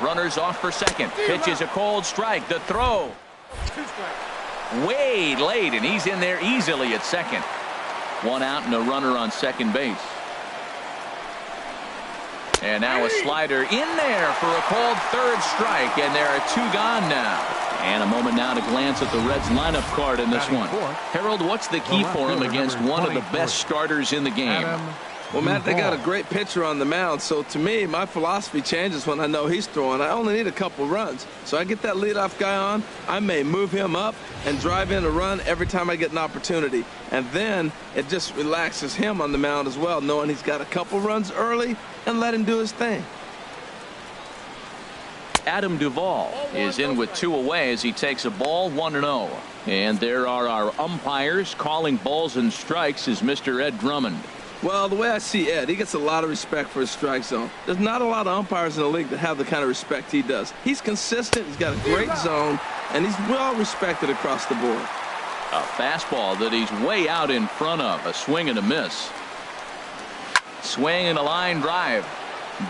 Runners off for second. Pitch is a cold strike. The throw. Way late, and he's in there easily at second. One out and a runner on second base. And now a slider in there for a called third strike, and there are two gone now. And a moment now to glance at the Reds lineup card in this one. Harold, what's the key for him against one of the best starters in the game? Well, Matt, they got a great pitcher on the mound, so to me, my philosophy changes when I know he's throwing. I only need a couple runs. So I get that leadoff guy on, I may move him up and drive in a run every time I get an opportunity. And then it just relaxes him on the mound as well, knowing he's got a couple runs early and let him do his thing. Adam Duvall is in with two away as he takes a ball 1-0. And there are our umpires calling balls and strikes is Mr. Ed Drummond. Well, the way I see Ed, he gets a lot of respect for his strike zone. There's not a lot of umpires in the league that have the kind of respect he does. He's consistent, he's got a great zone, and he's well respected across the board. A fastball that he's way out in front of. A swing and a miss. Swing and a line drive,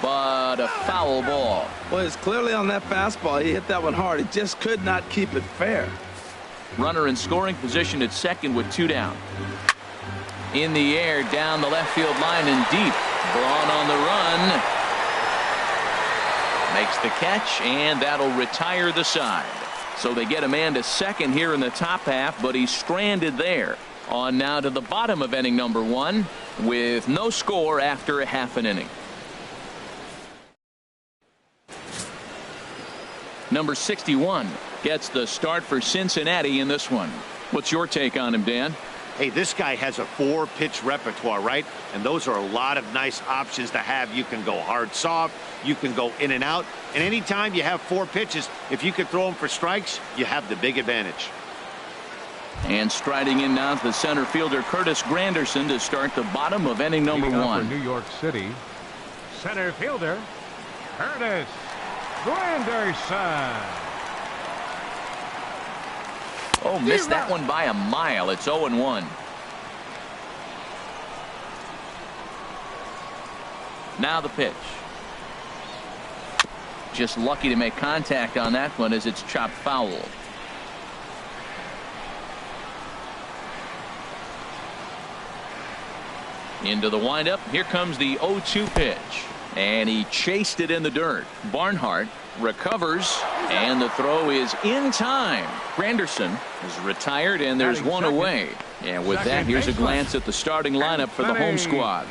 but a foul ball. Well, it's clearly on that fastball. He hit that one hard. He just could not keep it fair. Runner in scoring position at second with two down. In the air, down the left field line and deep. Braun on the run. Makes the catch, and that'll retire the side. So they get a man to second here in the top half, but he's stranded there. On now to the bottom of inning number one with no score after a half an inning. Number 61 gets the start for Cincinnati in this one. What's your take on him, Dan? Hey, this guy has a 4-pitch repertoire, right? And those are a lot of nice options to have. You can go hard, soft. You can go in and out. And anytime you have 4 pitches, if you could throw them for strikes, you have the big advantage. And striding in now the center fielder Curtis Granderson to start the bottom of inning number one. For New York City, center fielder Curtis Granderson. Oh, missed that one by a mile. It's 0-1. Now the pitch. Just lucky to make contact on that one as it's chopped foul. Into the windup. Here comes the 0-2 pitch. And he chased it in the dirt. Barnhart recovers, and the throw is in time. Granderson is retired, and there's one away. And with that, here's a glance at the starting lineup for the home squad.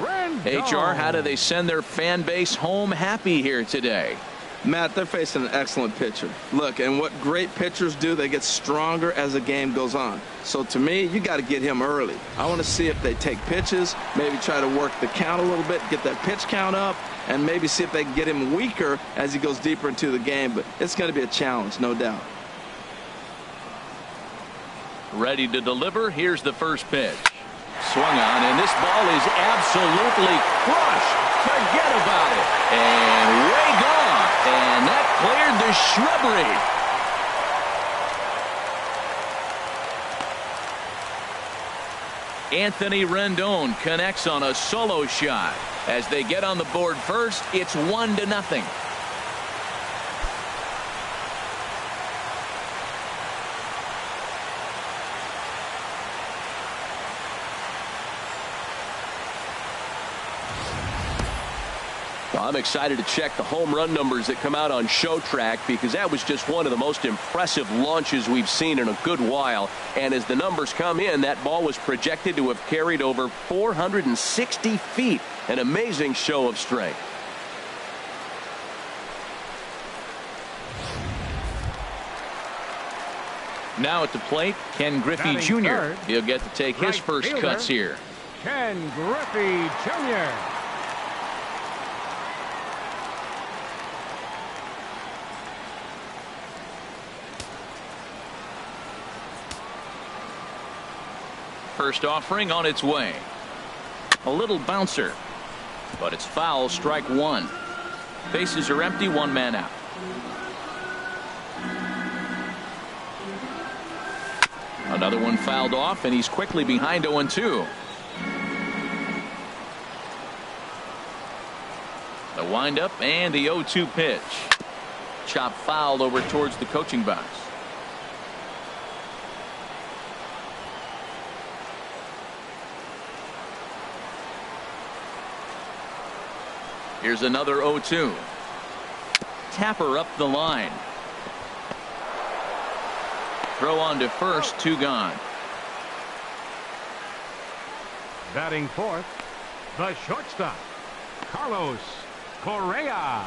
HR, how do they send their fan base home happy here today? Matt, they're facing an excellent pitcher. Look, and what great pitchers do, they get stronger as the game goes on. So to me, you got to get him early. I want to see if they take pitches, maybe try to work the count a little bit, get that pitch count up, and maybe see if they can get him weaker as he goes deeper into the game. But it's going to be a challenge, no doubt. Ready to deliver. Here's the first pitch. Swung on, and this ball is absolutely crushed. Forget about it. And way gone. And that cleared the shrubbery. Anthony Rendon connects on a solo shot. As they get on the board first, it's 1-0. I'm excited to check the home run numbers that come out on Show Track, because that was just one of the most impressive launches we've seen in a good while. And as the numbers come in, that ball was projected to have carried over 460 feet. An amazing show of strength. Now at the plate, Ken Griffey Jr. He'll get to take his first cuts here. Ken Griffey Jr. First offering on its way. A little bouncer, but it's foul. Strike one. Bases are empty. One man out. Another one fouled off, and he's quickly behind 0-2. The windup and the 0-2 pitch. Chop foul over towards the coaching box. Here's another 0-2. Tapper up the line. Throw on to first, 2 gone. Batting fourth, the shortstop, Carlos Correa.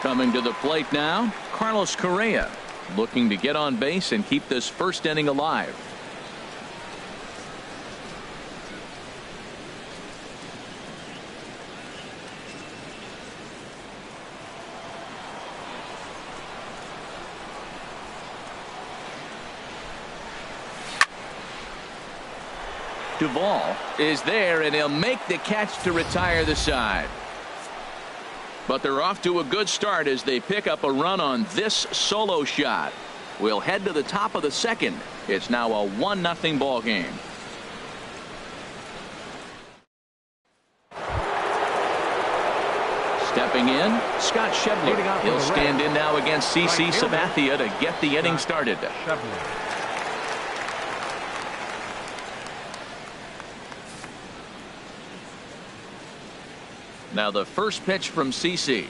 Coming to the plate now, Carlos Correa, looking to get on base and keep this first inning alive. Duvall is there, and he'll make the catch to retire the side. But they're off to a good start as they pick up a run on this solo shot. We'll head to the top of the second. It's now a 1-0 ball game. Stepping in, Scott Schebler. He'll stand in now against CC Sabathia to get the inning started. Now the first pitch from CC.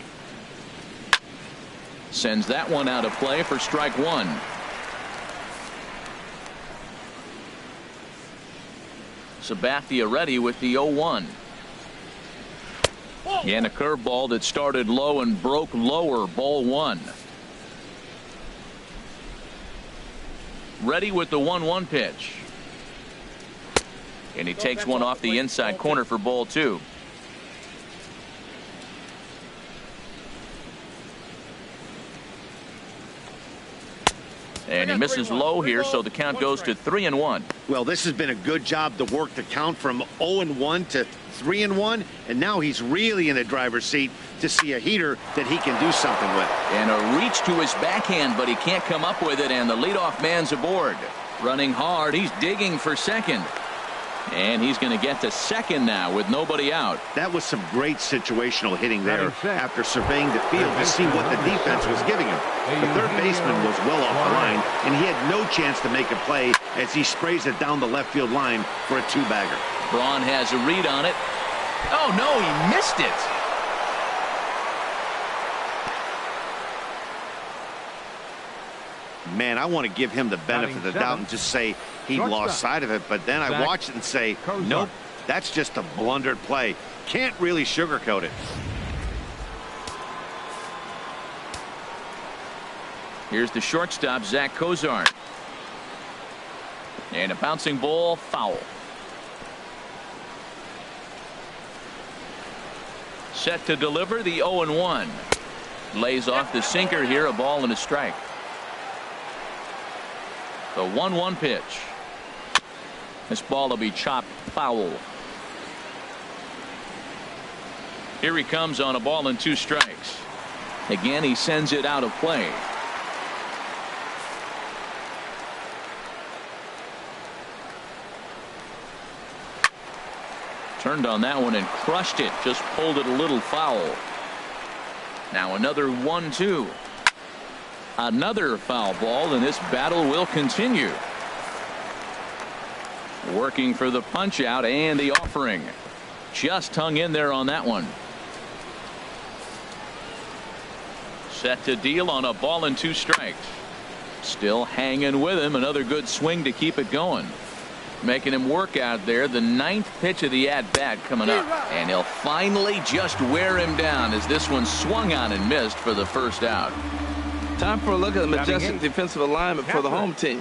Sends that one out of play for strike 1. Sabathia ready with the 0-1. And a curveball that started low and broke lower, ball 1. Ready with the 1-1 pitch. And he takes one off the inside corner for ball 2. And he misses low here, so the count goes to 3-1. Well, this has been a good job to work the count from 0-1 to 3-1, and now he's really in the driver's seat to see a heater that he can do something with. And a reach to his backhand, but he can't come up with it, and the leadoff man's aboard. Running hard, he's digging for second. And he's going to get to second now with nobody out. That was some great situational hitting there after surveying the field to see what the defense was giving him. The third baseman was well off the line, and he had no chance to make a play as he sprays it down the left field line for a 2-bagger. Braun has a read on it. Oh, no, he missed it. Man, I want to give him the benefit of the doubt and just say he lost sight of it, but then I watch it and say, nope, that's just a blundered play. Can't really sugarcoat it. Here's the shortstop, Zach Cozart. And a bouncing ball, foul. Set to deliver the 0-1. Lays off the sinker here, a ball and a strike. The 1-1 pitch. This ball will be chopped foul. Here he comes on a ball and 2 strikes. Again, he sends it out of play. Turned on that one and crushed it. Just pulled it a little foul. Now another 1-2. Another foul ball, and this battle will continue. Working for the punch out and the offering. Just hung in there on that one. Set to deal on a ball and 2 strikes. Still hanging with him. Another good swing to keep it going. Making him work out there. The 9th pitch of the at-bat coming up. And he'll finally just wear him down as this one swung on and missed for the first out. Time for a look at the majestic defensive alignment for the home team.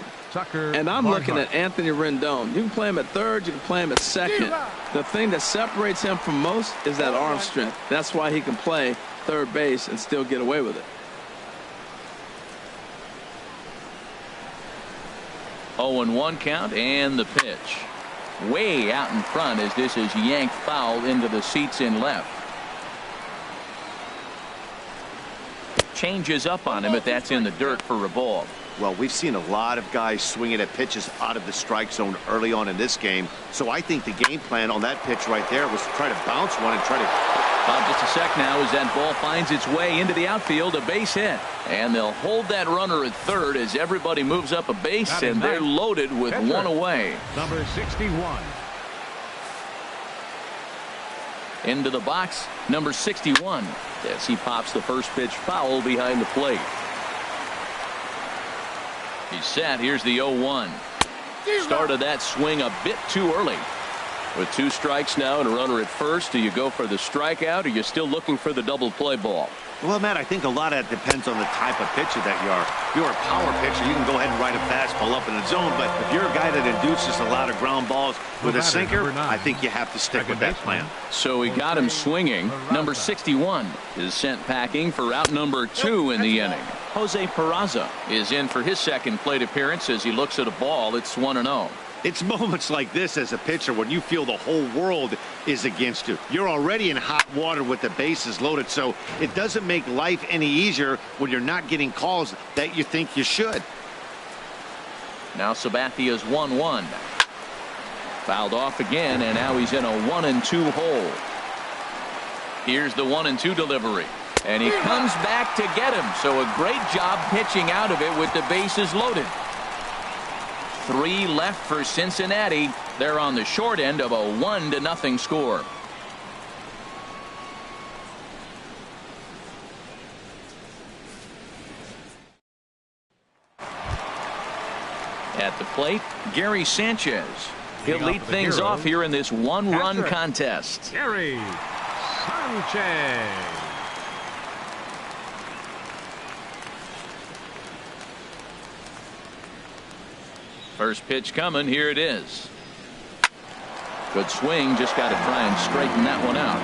And I'm looking at Anthony Rendon. You can play him at third, you can play him at second. The thing that separates him from most is that arm strength. That's why he can play third base and still get away with it. 0-1 count and the pitch. Way out in front as this is yanked foul into the seats in left. Changes up on him, but that's in the dirt for a ball. Well, we've seen a lot of guys swinging at pitches out of the strike zone early on in this game. So I think the game plan on that pitch right there was to try to bounce one and try to... Just a sec now as that ball finds its way into the outfield, a base hit. And they'll hold that runner at third as everybody moves up a base, and they're loaded with one away. Number 61. Into the box, number 61, as he pops the first pitch foul behind the plate. He's set. Here's the 0-1. Started that swing a bit too early. With 2 strikes now and a runner at first, do you go for the strikeout, or are you still looking for the double play ball? Well, Matt, I think a lot of that depends on the type of pitcher that you are. If you're a power pitcher, you can go ahead and ride a fastball up in the zone. But if you're a guy that induces a lot of ground balls with a sinker, I think you have to stick with that plan. So he got him swinging. Number 61 is sent packing for out number 2 in the inning. Jose Peraza is in for his second plate appearance as he looks at a ball. It's 1-0. It's moments like this as a pitcher when you feel the whole world is against you. You're already in hot water with the bases loaded, so it doesn't make life any easier when you're not getting calls that you think you should. Now Sabathia's 1-1. Fouled off again, and now he's in a 1-2 hole. Here's the 1-2 delivery. And he comes back to get him. So a great job pitching out of it with the bases loaded. 3 left for Cincinnati. They're on the short end of a 1-0 score. At the plate, Gary Sanchez. He'll lead things off here in this 1-run contest. Gary Sanchez. First pitch coming. Here it is. Good swing. Just got to try and straighten that one out.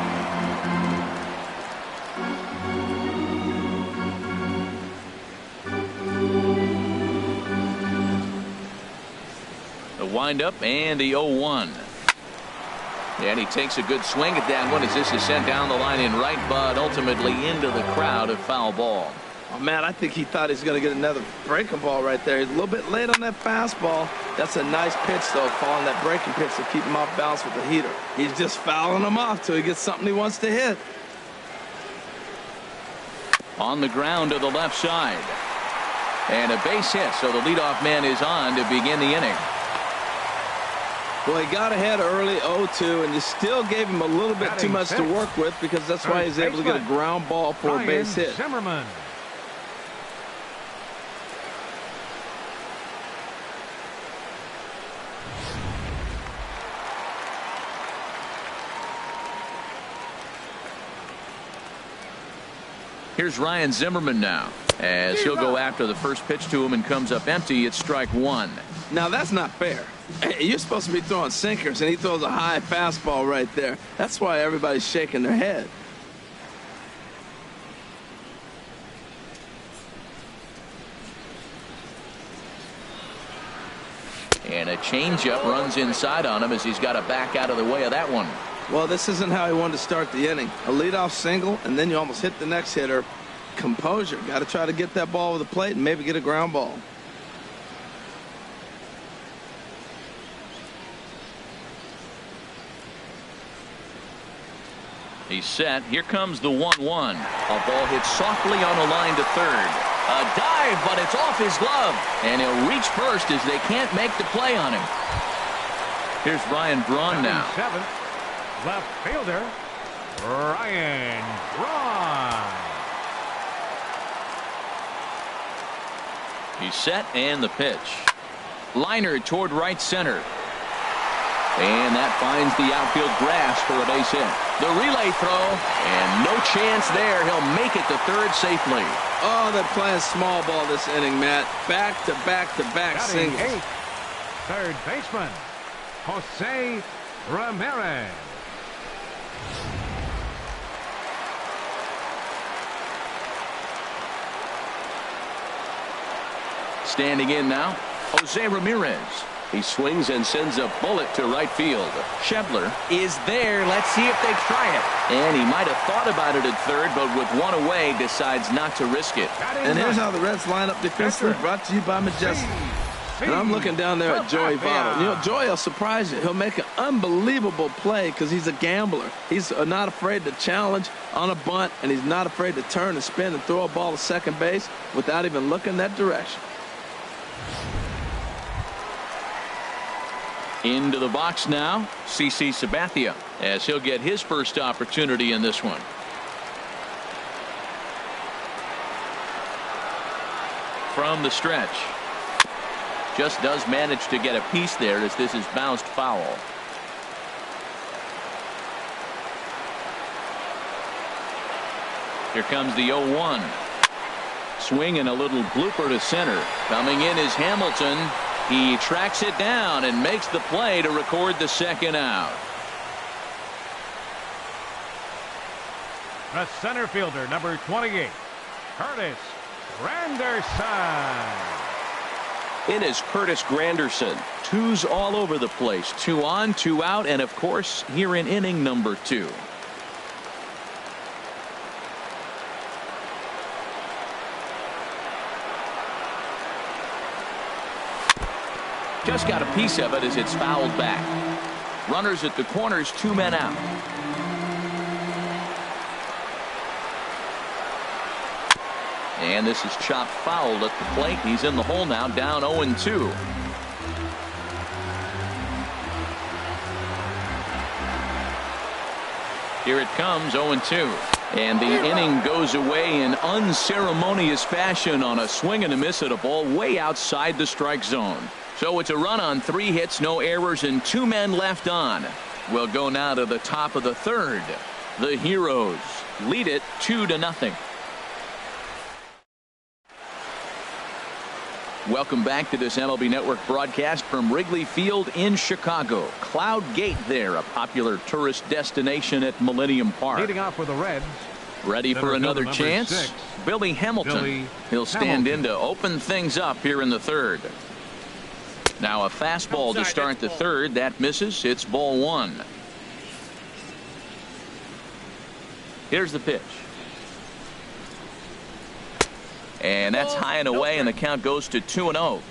The windup and the 0-1. And he takes a good swing at that one as this is sent down the line in right, but ultimately into the crowd, a foul ball. Oh, man, I think he thought he's going to get another breaking ball right there. He's a little bit late on that fastball. That's a nice pitch, though, following that breaking pitch to keep him off balance with the heater. He's just fouling him off till he gets something he wants to hit. On the ground to the left side. And a base hit, so the leadoff man is on to begin the inning. Well, he got ahead early, 0-2, and you still gave him a little bit too much to work with because that's why he's able to get a ground ball for a base hit. Zimmerman. Here's Ryan Zimmerman now as he'll go after the first pitch to him and comes up empty. It's strike 1. Now, that's not fair. You're supposed to be throwing sinkers, and he throws a high fastball right there. That's why everybody's shaking their head. And a changeup runs inside on him as he's got to back out of the way of that one. Well, this isn't how he wanted to start the inning. A leadoff single, and then you almost hit the next hitter. Composure. Got to try to get that ball with the plate and maybe get a ground ball. He's set. Here comes the 1-1. A ball hit softly on a line to third. A dive, but it's off his glove. And he'll reach first as they can't make the play on him. Here's Ryan Braun now. 7th, left fielder, Ryan Braun. He's set, and the pitch. Liner toward right center. And that finds the outfield grass for a base hit. The relay throw, and no chance there. He'll make it to third safely. Oh, they're playing small ball this inning, Matt. Back-to-back-to-back singles. 8th, third baseman, Jose Ramirez. Standing in now, Jose Ramirez. He swings and sends a bullet to right field. Schebler is there. Let's see if they try it. And he might have thought about it at third, but with one away, decides not to risk it. And here's how the Reds line up defensively, brought to you by Majestic. And I'm looking down there at Joey Votto. You know, Joey will surprise you. He'll make an unbelievable play because he's a gambler. He's not afraid to challenge on a bunt, and he's not afraid to turn and spin and throw a ball to second base without even looking that direction. Into the box now, CC Sabathia, as he'll get his first opportunity in this one. From the stretch. Just does manage to get a piece there as this is bounced foul. Here comes the 0-1. Swing and a little blooper to center. Coming in is Hamilton. He tracks it down and makes the play to record the second out. The center fielder, number 28, Curtis Granderson. In is Curtis Granderson. Twos all over the place. 2 on, 2 out, and of course here in inning number 2. Just got a piece of it as it's fouled back. Runners at the corners, 2 men out. And this is chopped foul at the plate. He's in the hole now, down 0-2. Here it comes, 0-2. And the inning goes away in unceremonious fashion on a swing and a miss at a ball way outside the strike zone. So it's a run on 3 hits, no errors, and 2 men left on. We'll go now to the top of the third. The Heroes lead it 2-0. Welcome back to this MLB Network broadcast from Wrigley Field in Chicago. Cloud Gate there, a popular tourist destination at Millennium Park. Leading off for the Reds. Ready for another chance? 6, Billy Hamilton. He'll stand in to open things up here in the third. Now a fastball to start the third. That misses. It's ball 1. Here's the pitch. And that's high and away, and the count goes to 2-0.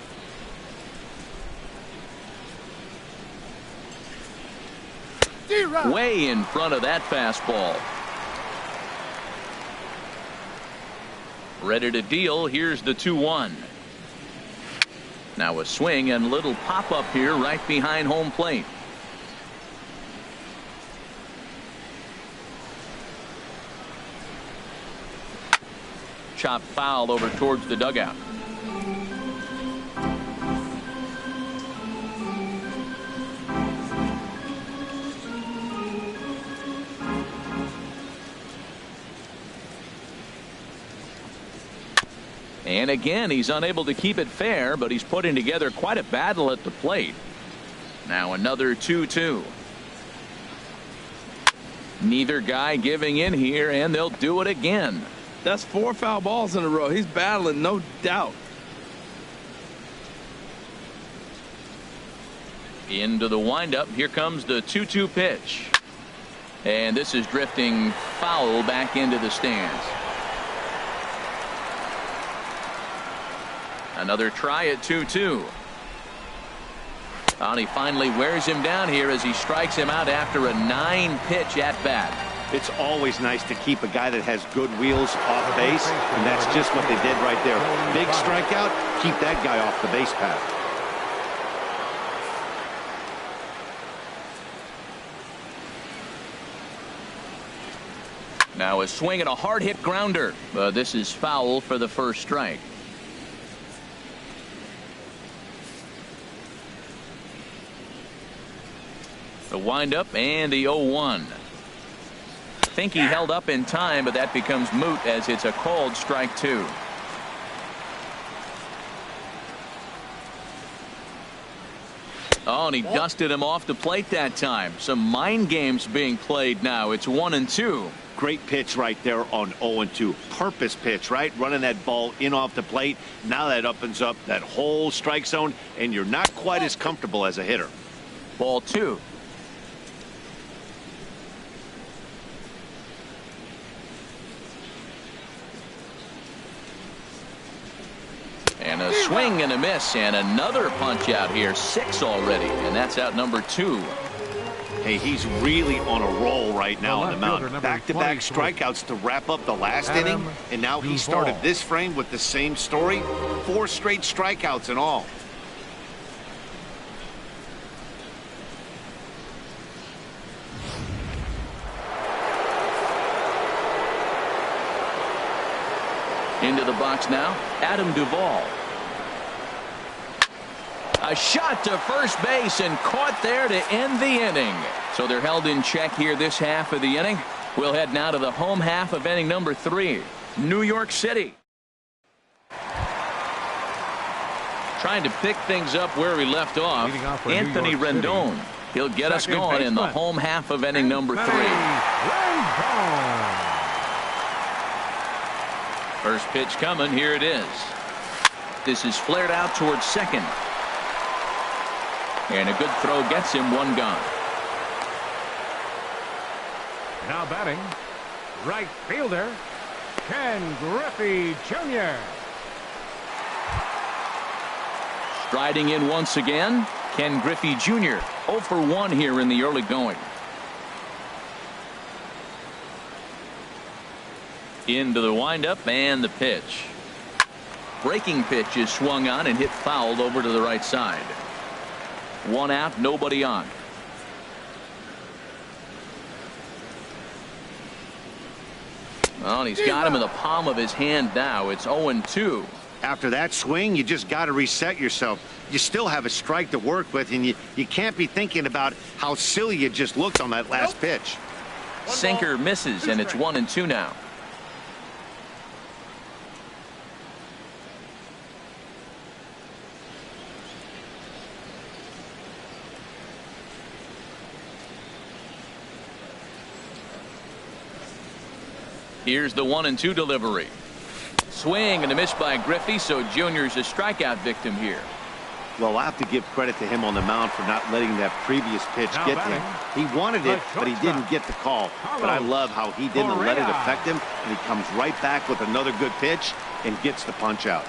Way in front of that fastball. Ready to deal. Here's the 2-1. Now a swing and little pop up here right behind home plate. Chop foul over towards the dugout. And again, he's unable to keep it fair, but he's putting together quite a battle at the plate. Now another 2-2. Neither guy giving in here, and they'll do it again. That's 4 foul balls in a row. He's battling, no doubt. Into the windup. Here comes the 2-2 pitch. And this is drifting foul back into the stands. Another try at 2-2. And he finally wears him down here as he strikes him out after a 9-pitch at bat. It's always nice to keep a guy that has good wheels off base, and that's just what they did right there. Big strikeout, keep that guy off the base path. Now a swing and a hard hit grounder. This is foul for the first strike. The windup and the 0-1. I think he held up in time, but that becomes moot as it's a called strike 2. Oh, and he dusted him off the plate that time. Some mind games being played now. It's 1-2. Great pitch right there on 0-2. Purpose pitch, right? Running that ball in off the plate. Now that opens up that whole strike zone, and you're not quite as comfortable as a hitter. Ball 2. And a swing and a miss, and another punch out here. 6 already, and that's out number 2. Hey, he's really on a roll right now on the mound. Back-to-back strikeouts to wrap up the last inning, and now he started this frame with the same story. 4 straight strikeouts in all. Into the box now, Adam Duvall. A shot to first base and caught there to end the inning. So they're held in check here this half of the inning. We'll head now to the home half of inning number 3. New York City. Trying to pick things up where we left off. Anthony Rendon. He'll get us going in the home half of inning number 3. First pitch coming. Here it is. This is flared out towards second. And a good throw gets him 1 gone. Now batting, right fielder, Ken Griffey Jr. Striding in once again, Ken Griffey Jr. 0 for 1 here in the early going. Into the windup and the pitch. Breaking pitch is swung on and hit fouled over to the right side. 1 out, nobody on. Well, and he's got him in the palm of his hand now. It's 0-2. After that swing, you just got to reset yourself. You still have a strike to work with, and you can't be thinking about how silly you just looked on that last pitch. Sinker misses, and it's 1-2 now. Here's the 1-2 delivery. Swing and a miss by Griffey, so Junior's a strikeout victim here. Well, I have to give credit to him on the mound for not letting that previous pitch get to him. He wanted it, but he didn't get the call. But I love how he didn't let it affect him, and he comes right back with another good pitch and gets the punch out.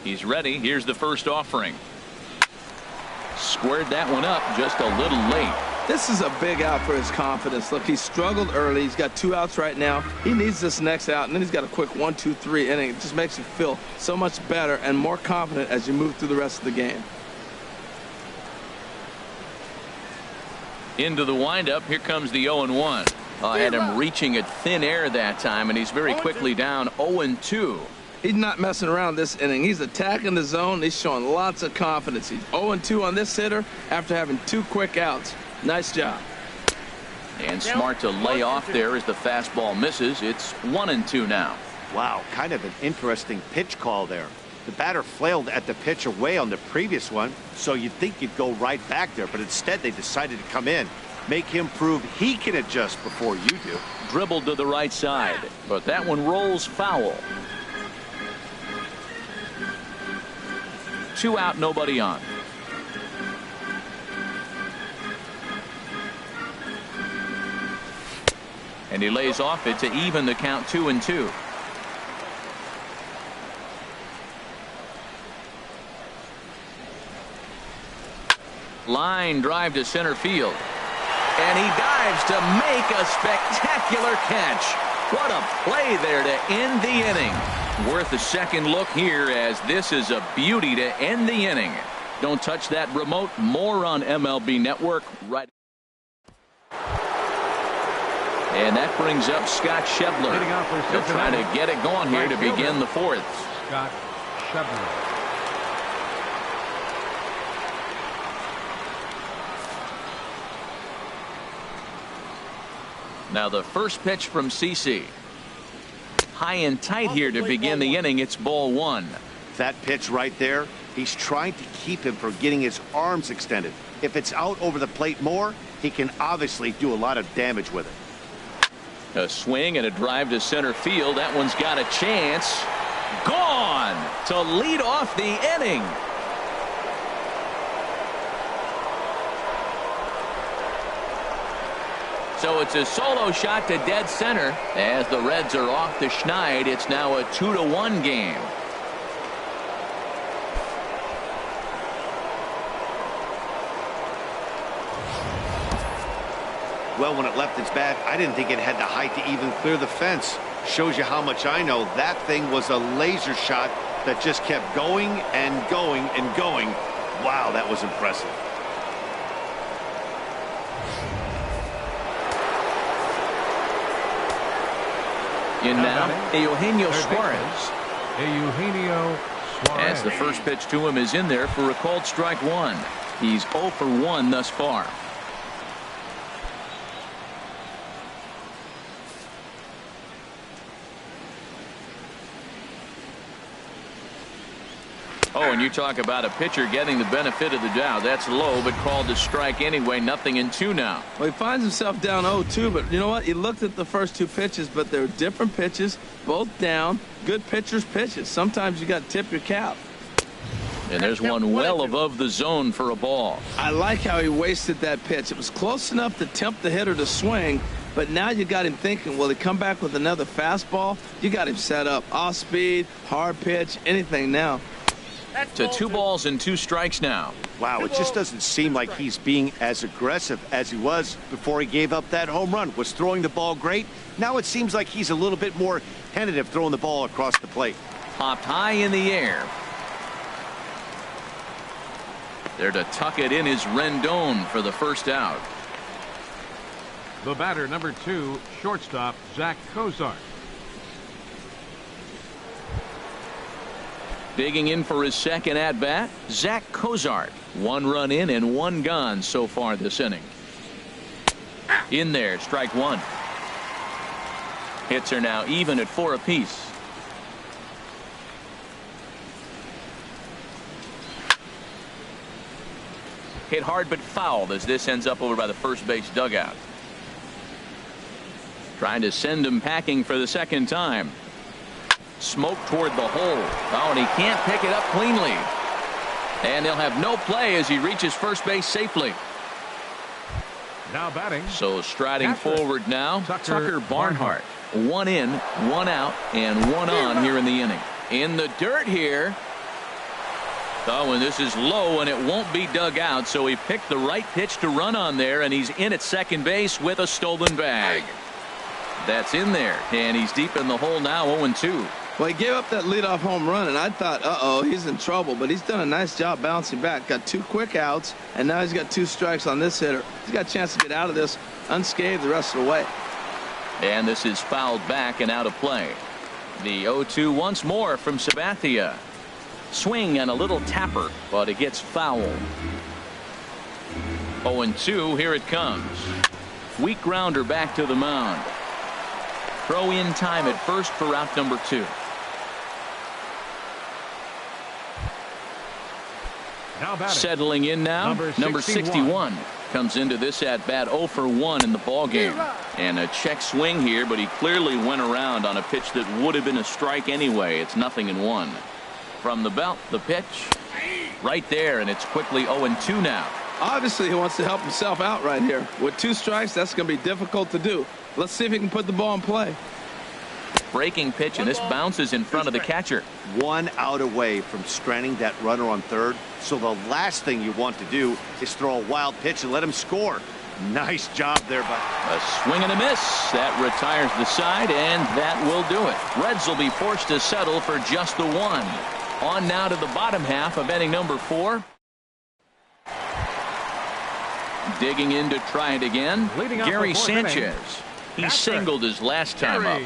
He's ready. Here's the first offering. Squared that one up just a little late. This is a big out for his confidence. Look, he struggled early. He's got 2 outs right now. He needs this next out, and then he's got a quick 1-2-3 inning. It just makes you feel so much better and more confident as you move through the rest of the game. Into the windup. Here comes the 0-1. I had him reaching at thin air that time, and he's very quickly down 0-2. He's not messing around this inning. He's attacking the zone. He's showing lots of confidence. He's 0-2 on this hitter after having 2 quick outs. Nice job. And smart to lay off there as the fastball misses. It's 1-2 now. Wow, kind of an interesting pitch call there. The batter flailed at the pitch away on the previous one, so you'd think you'd go right back there, but instead they decided to come in, make him prove he can adjust before you do. Dribbled to the right side, but that one rolls foul. 2 out, nobody on. And he lays off it to even the count 2-2. Line drive to center field. And he dives to make a spectacular catch. What a play there to end the inning. Worth a second look here, as this is a beauty to end the inning. Don't touch that remote. More on MLB Network right. And that brings up Scott Schebler. He'll try to get it going here to begin the 4th. Scott Schebler. Now the first pitch from CC. High and tight here to begin the inning. It's ball one. That pitch right there, he's trying to keep him from getting his arms extended. If it's out over the plate more, he can obviously do a lot of damage with it. A swing and a drive to center field. That one's got a chance. Gone to lead off the inning. So it's a solo shot to dead center. As the Reds are off the schneid, it's now a 2-1 game. Well, when it left its bat, I didn't think it had the height to even clear the fence. Shows you how much I know. That thing was a laser shot that just kept going and going and going. Wow, that was impressive. In now, Eugenio Suarez. Eugenio Suarez. As the first pitch to him is in there for a called strike one. He's 0 for 1 thus far. Oh, and you talk about a pitcher getting the benefit of the doubt. That's low, but called to strike anyway. 0-2 now. Well, he finds himself down 0-2, but you know what? He looked at the first two pitches, but they're different pitches, both down. Good pitchers' pitches. Sometimes you got to tip your cap. And there's one well above the zone for a ball. I like how he wasted that pitch. It was close enough to tempt the hitter to swing, but now you got him thinking, will he come back with another fastball? You got him set up. Off speed, hard pitch, anything now. To 2 balls and 2 strikes now. Wow, it just doesn't seem like he's being as aggressive as he was before he gave up that home run. Was throwing the ball great. Now it seems like he's a little bit more tentative throwing the ball across the plate. Popped high in the air. There to tuck it in is Rendon for the first out. The batter, number 2, shortstop Zach Cozart. Digging in for his second at-bat, Zach Cozart. 1 run in and 1 gone so far this inning. In there, strike 1. Hits are now even at 4 apiece. Hit hard but fouled as this ends up over by the first base dugout. Trying to send him packing for the second time. Smoke toward the hole. Oh, and he can't pick it up cleanly. And they'll have no play as he reaches first base safely. Now batting. So striding catcher, forward now, Tucker Barnhart. 1 in, 1 out, and 1 on here in the inning. In the dirt here. Oh, and this is low, and it won't be dug out, so he picked the right pitch to run on there, and he's in at second base with a stolen bag. That's in there, and he's deep in the hole now, 0-2. Well, he gave up that leadoff home run, and I thought, uh-oh, he's in trouble. But he's done a nice job bouncing back. Got 2 quick outs, and now he's got 2 strikes on this hitter. He's got a chance to get out of this unscathed the rest of the way. And this is fouled back and out of play. The 0-2 once more from Sabathia. Swing and a little tapper, but it gets fouled. 0-2, here it comes. Weak grounder back to the mound. Throw in time at first for out number 2. Now batting. Settling in now, number 61 comes into this at bat 0 for 1 in the ball game. And a check swing here, but he clearly went around on a pitch that would have been a strike anyway. It's 0-1. From the belt, the pitch right there, and it's quickly 0-2 now. Obviously, he wants to help himself out right here. With 2 strikes, that's going to be difficult to do. Let's see if he can put the ball in play. Breaking pitch, and this bounces in front of the catcher. 1 out away from stranding that runner on third. So the last thing you want to do is throw a wild pitch and let him score. Nice job there, but a swing and a miss. That retires the side, and that will do it. Reds will be forced to settle for just the 1. On now to the bottom half of inning number 4. Digging in to try it again, Gary Sanchez. He singled his last time up.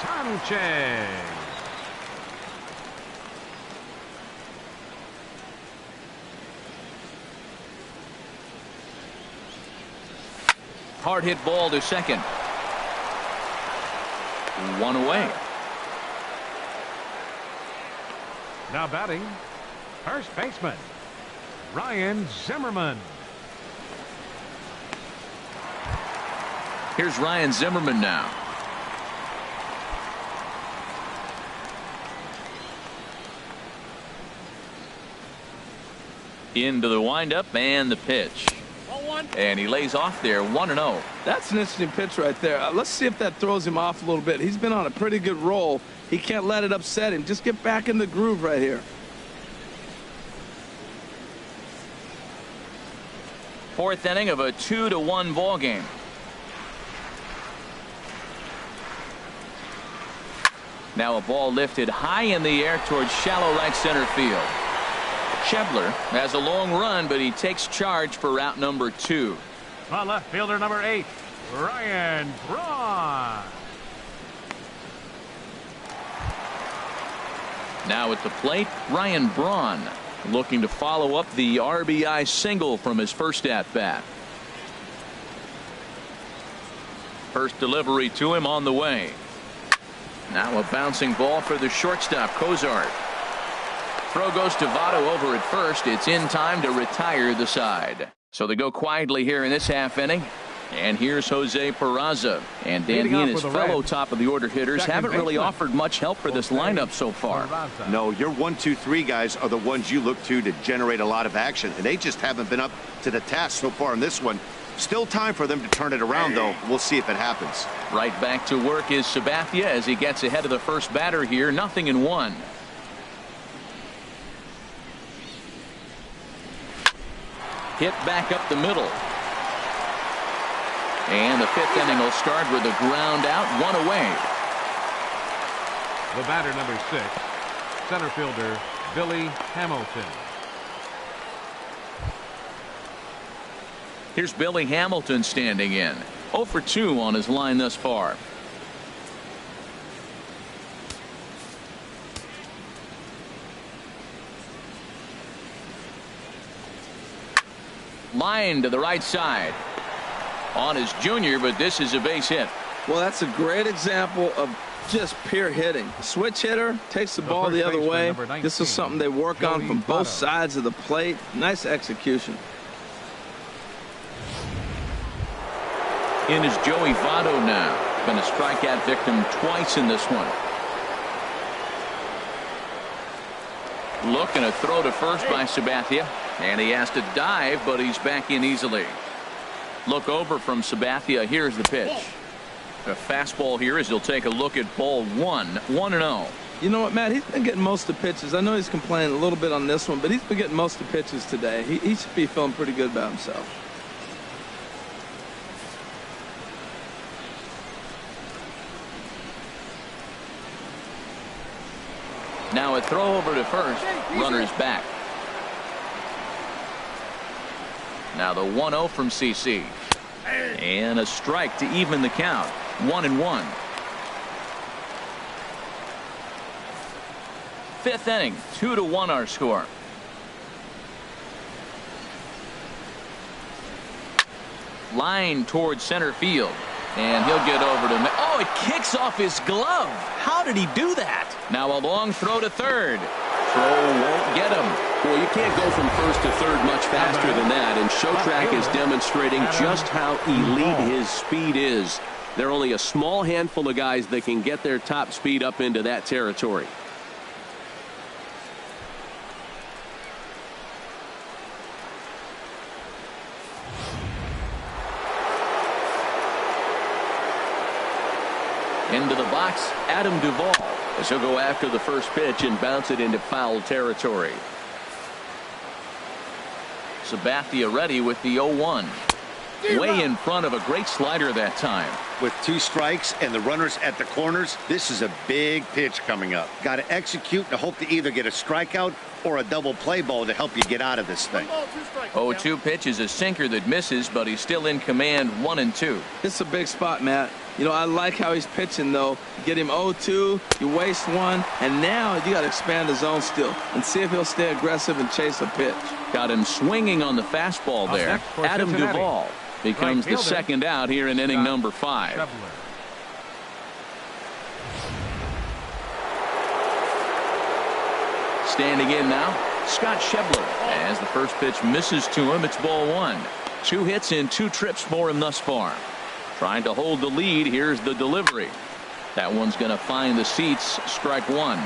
Sanchez. Hard hit ball to second. 1 away. Now batting, first baseman, Ryan Zimmerman. Here's Ryan Zimmerman now. Into the windup and the pitch. And he lays off there 1-0. That's an interesting pitch right there. Let's see if that throws him off a little bit. He's been on a pretty good roll. He can't let it upset him. Just get back in the groove right here. Fourth inning of a 2-1 ball game. Now a ball lifted high in the air towards shallow right center field. Schebler has a long run, but he takes charge for route number 2. On left fielder number 8, Ryan Braun. Now at the plate, Ryan Braun looking to follow up the RBI single from his first at bat. First delivery to him on the way. Now a bouncing ball for the shortstop, Cozart. Throw goes to Votto over at first. It's in time to retire the side. So they go quietly here in this half inning. And here's Jose Peraza. And Dan, he and his fellow top of the order hitters haven't really offered much help for this lineup so far. No, your 1, 2, 3 guys are the ones you look to generate a lot of action. And they just haven't been up to the task so far in this one. Still time for them to turn it around, though. We'll see if it happens. Right back to work is Sabathia as he gets ahead of the first batter here. 0-1. Hit back up the middle. And the 5th inning will start with a ground out, 1 away. The batter number 6, center fielder Billy Hamilton. Here's Billy Hamilton standing in. 0 for 2 on his line thus far. Line to the right side. On his junior, but this is a base hit. Well, that's a great example of just pure hitting. Switch hitter takes the ball the other way. This is something they work on from both sides of the plate. Nice execution. In is Joey Votto now. Been a strikeout victim twice in this one. Looking to throw to first by Sabathia. And he has to dive, but he's back in easily. Look over from Sabathia. Here's the pitch. A fastball here as he'll take a look at ball 1. 1-0. You know what, Matt? He's been getting most of the pitches. I know he's complaining a little bit on this one, but he's been getting most of the pitches today. He should be feeling pretty good about himself. Now a throw over to first. Runner's back. Now the 1-0 from CC. And a strike to even the count. 1-1. 5th inning. 2-1 our score. Line towards center field. And he'll get over to... Oh, it kicks off his glove. How did he do that? Now a long throw to third. Throw won't get him. Well, you can't go from first to third much faster than that, and Showtrack is demonstrating just how elite his speed is. There are only a small handful of guys that can get their top speed up into that territory. Into the box, Adam Duvall, as he'll go after the first pitch and bounce it into foul territory. Sabathia ready with the 0-1. Way in front of a great slider that time. With 2 strikes and the runners at the corners, this is a big pitch coming up. Got to execute and hope to either get a strikeout or a double play ball to help you get out of this thing. 0-2 pitch is a sinker that misses, but he's still in command. 1-2. It's a big spot, Matt. You know, I like how he's pitching, though. Get him 0-2, you waste 1, and now you got to expand the zone still and see if he'll stay aggressive and chase a pitch. Got him swinging on the fastball there. Adam Duvall becomes the second out here in inning number 5. Standing in now, Scott Schebler. As the first pitch misses to him, it's ball one. 2 hits in 2 trips for him thus far. Trying to hold the lead. Here's the delivery. That one's going to find the seats. Strike one.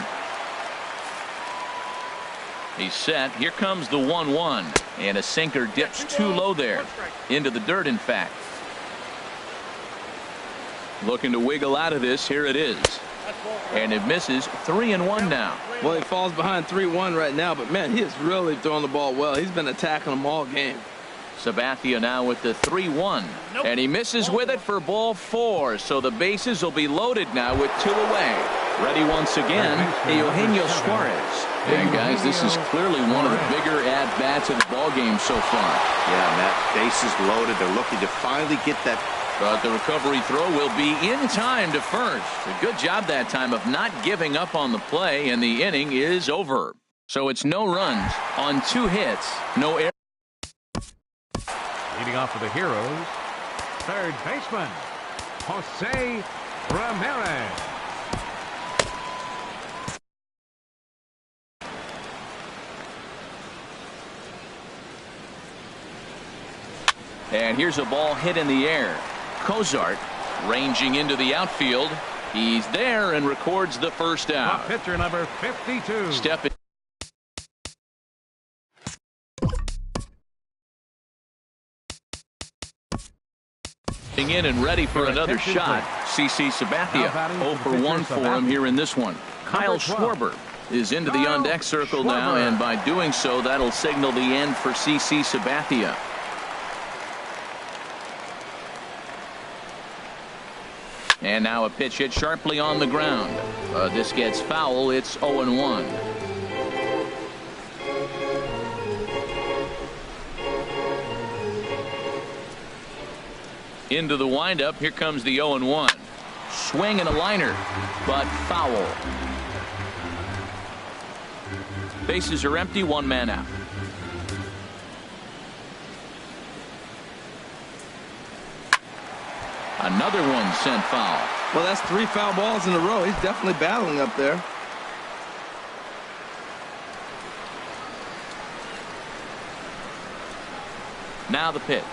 He's set. Here comes the 1-1. And a sinker dips too low there. Into the dirt, in fact. Looking to wiggle out of this. Here it is. And it misses. 3-1 now. Well, he falls behind 3-1 right now, but man, he is really throwing the ball well. He's been attacking them all game. Sabathia now with the 3-1. And he misses with it for ball 4. So the bases will be loaded now with 2 away. Ready once again, Eugenio Suarez. And guys, this is clearly one of the bigger at-bats of the ball game so far. Yeah, Matt, bases loaded. They're looking to finally get that. But the recovery throw will be in time to first. A good job that time of not giving up on the play, and the inning is over. So it's no runs on 2 hits, no errors. Leading off for the Heroes, third baseman, Jose Ramirez. And here's a ball hit in the air. Cozart ranging into the outfield. He's there and records the first out. Pitcher number 52. Step in and ready for another shot. CC Sabathia 0 for 1 for him here in this one. Kyle Schwarber is into the on-deck circle now, and by doing so, that'll signal the end for CC Sabathia. And now a pitch hit sharply on the ground. This gets foul. It's 0-1. Into the windup. Here comes the 0-1. Swing and a liner, but foul. Bases are empty. 1 man out. Another one sent foul. Well, that's 3 foul balls in a row. He's definitely battling up there. Now the pitch.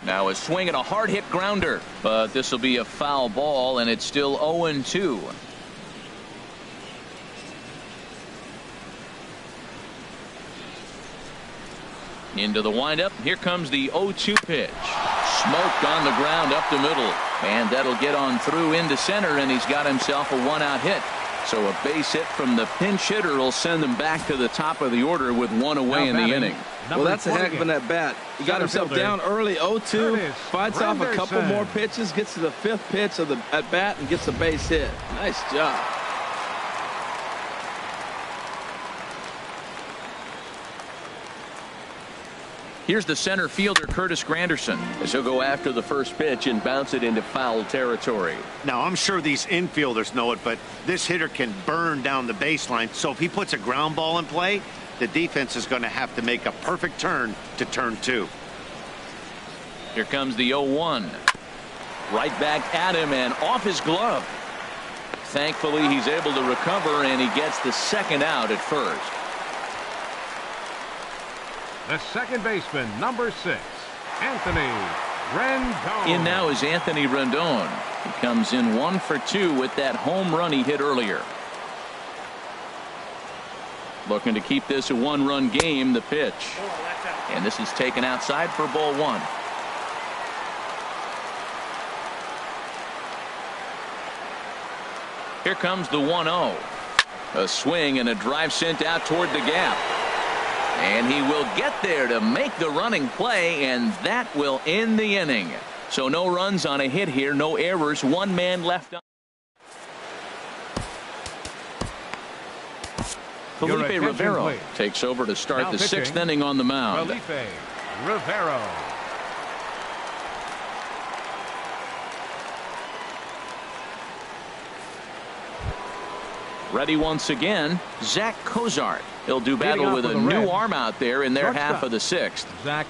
Now a swing and a hard hit grounder, but this will be a foul ball, and it's still 0-2. Into the windup. Here comes the 0-2 pitch. Smoked on the ground up the middle, and that'll get on through into center, and he's got himself a 1-out hit. So a base hit from the pinch hitter will send them back to the top of the order with 1 away in the inning. Well, that's a heck of an at-bat. He got himself down early, 0-2, fights off a couple more pitches, gets to the 5th pitch of the at-bat, and gets a base hit. Nice job. Here's the center fielder, Curtis Granderson, as he'll go after the first pitch and bounce it into foul territory. Now, I'm sure these infielders know it, but this hitter can burn down the baseline. So if he puts a ground ball in play, the defense is going to have to make a perfect turn to turn 2. Here comes the 0-1. Right back at him and off his glove. Thankfully, he's able to recover, and he gets the 2nd out at first. The second baseman, number 6, Anthony Rendon. In now is Anthony Rendon. He comes in 1 for 2 with that home run he hit earlier. Looking to keep this a 1-run game. The pitch. And this is taken outside for ball 1. Here comes the 1-0. A swing and a drive sent out toward the gap. And he will get there to make the running play, and that will end the inning. So no runs on a hit here, no errors, 1 man left on. Felipe Rivero takes over to start the 6th inning on the mound. Felipe Rivero. Ready once again, Zach Cozart. He'll do battle with a new arm out there in their half of the 6th. Zach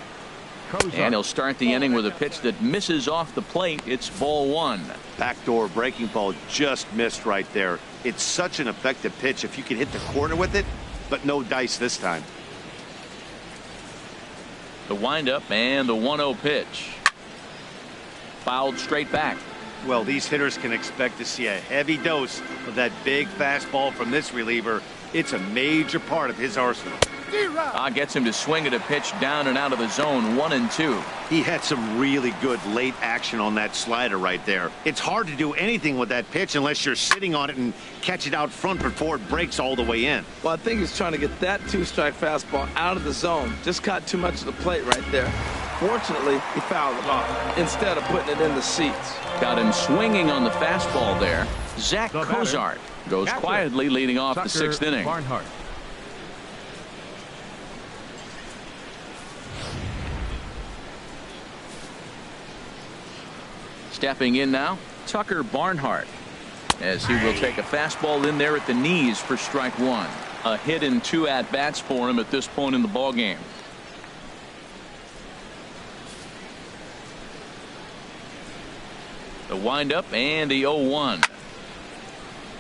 And he'll start the inning with a pitch that misses off the plate. It's ball one. Backdoor breaking ball just missed right there. It's such an effective pitch if you can hit the corner with it, but no dice this time. The windup and the 1-0 pitch. Fouled straight back. Well, these hitters can expect to see a heavy dose of that big fastball from this reliever. It's a major part of his arsenal. Gets him to swing at a pitch down and out of the zone, 1-2. He had some really good late action on that slider right there. It's hard to do anything with that pitch unless you're sitting on it and catch it out front before it breaks all the way in. Well, I think he's trying to get that 2-strike fastball out of the zone. Just caught too much of the plate right there. Fortunately, he fouled it off instead of putting it in the seats. Got him swinging on the fastball there. Zach Cozart goes quietly leading off the sixth inning. Barnhart. Stepping in now, Tucker Barnhart, as he will take a fastball in there at the knees for strike one. A hit and 2 at-bats for him at this point in the ballgame. The windup and the 0-1.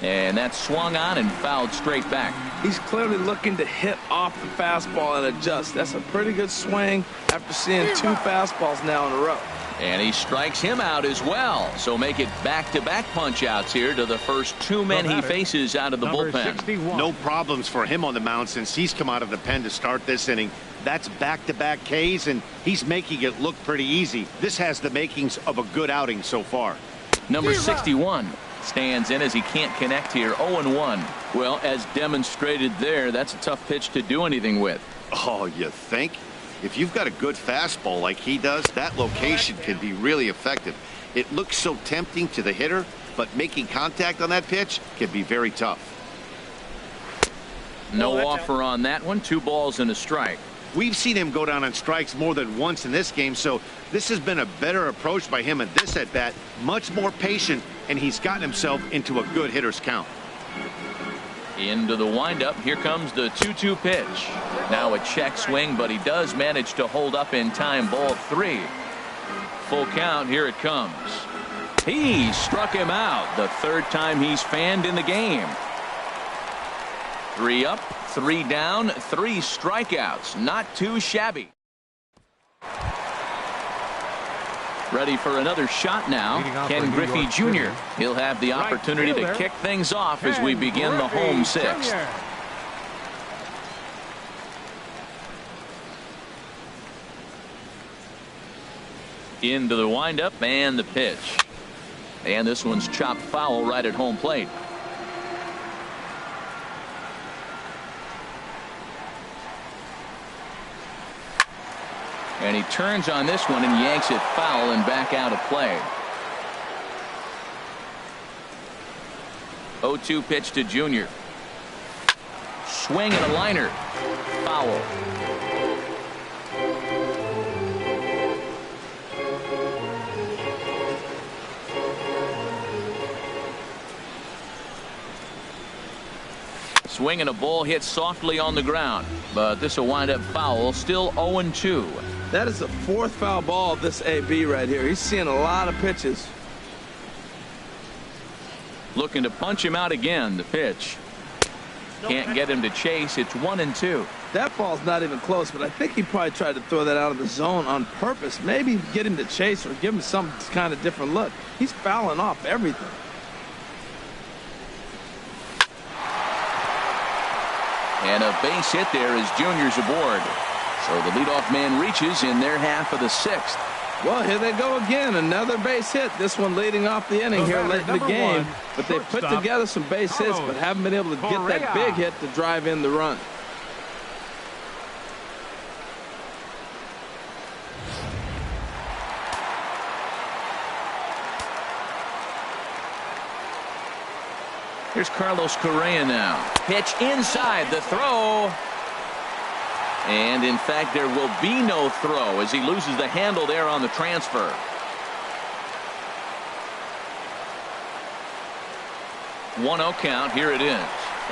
And that's swung on and fouled straight back. He's clearly looking to hit off the fastball and adjust. That's a pretty good swing after seeing 2 fastballs now in a row. And he strikes him out as well. So make it back-to-back punch-outs here to the first 2 men he faces out of the bullpen. 61. No problems for him on the mound since he's come out of the pen to start this inning. That's back-to-back Ks, and he's making it look pretty easy. This has the makings of a good outing so far. Number 61 stands in as he can't connect here. 0-1. Well, as demonstrated there, that's a tough pitch to do anything with. Oh, you think? If you've got a good fastball like he does, that location can be really effective. It looks so tempting to the hitter, but making contact on that pitch can be very tough. No offer on that one. 2 balls and a strike. We've seen him go down on strikes more than once in this game, so this has been a better approach by him at this at-bat. Much more patient, and he's gotten himself into a good hitter's count. Into the windup. Here comes the 2-2 pitch. Now a check swing, but he does manage to hold up in time. Ball 3. Full count. Here it comes. He struck him out. The 3rd time he's fanned in the game. 3 up, 3 down, 3 strikeouts. Not too shabby. Ready for another shot now. Ken Griffey Jr. He'll have the opportunity to kick things off as we begin the home 6th. Into the windup and the pitch. And this one's chopped foul right at home plate. And he turns on this one and yanks it foul and back out of play. 0-2 pitch to Junior. Swing and a liner. Foul. Swing and a ball hit softly on the ground, but this will wind up foul. Still 0-2. That is the 4th foul ball of this AB right here. He's seeing a lot of pitches. Looking to punch him out again. The pitch. Can't get him to chase. It's 1-2. That ball's not even close, but I think he probably tried to throw that out of the zone on purpose. Maybe get him to chase or give him some kind of different look. He's fouling off everything. And a base hit there as Junior's aboard. So the leadoff man reaches in their half of the 6th. Well, here they go again. Another base hit. This one leading off the inning here late in the game. But they put together some base hits, but haven't been able to get that big hit to drive in the run. Here's Carlos Correa now. Pitch inside, the throw. And in fact, there will be no throw as he loses the handle there on the transfer. 1-0 count. Here it is.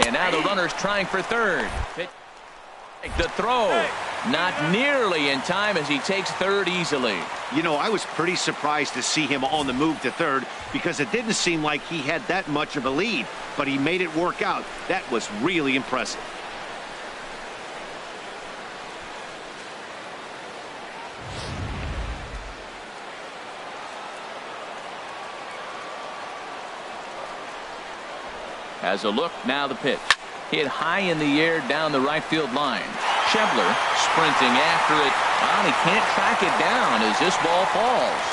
And now the runner's trying for third. The throw. Not nearly in time as he takes third easily. You know, I was pretty surprised to see him on the move to third because it didn't seem like he had that much of a lead, but he made it work out. That was really impressive. As a look, now the pitch. Hit high in the air down the right field line. Schebler sprinting after it. Well, he can't track it down as this ball falls.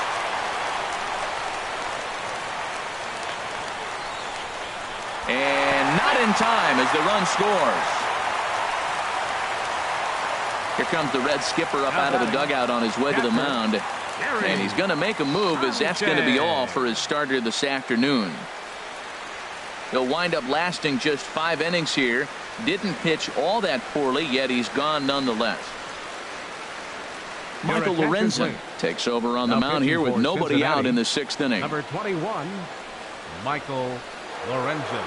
And not in time as the run scores. Here comes the Red skipper up out of the dugout on his way to the mound. And he's going to make a move as that's going to be all for his starter this afternoon. He'll wind up lasting just 5 innings here. Didn't pitch all that poorly, yet he's gone nonetheless. Michael Lorenzen takes over on the mound here with nobody out in the 6th inning. Number 21, Michael Lorenzen.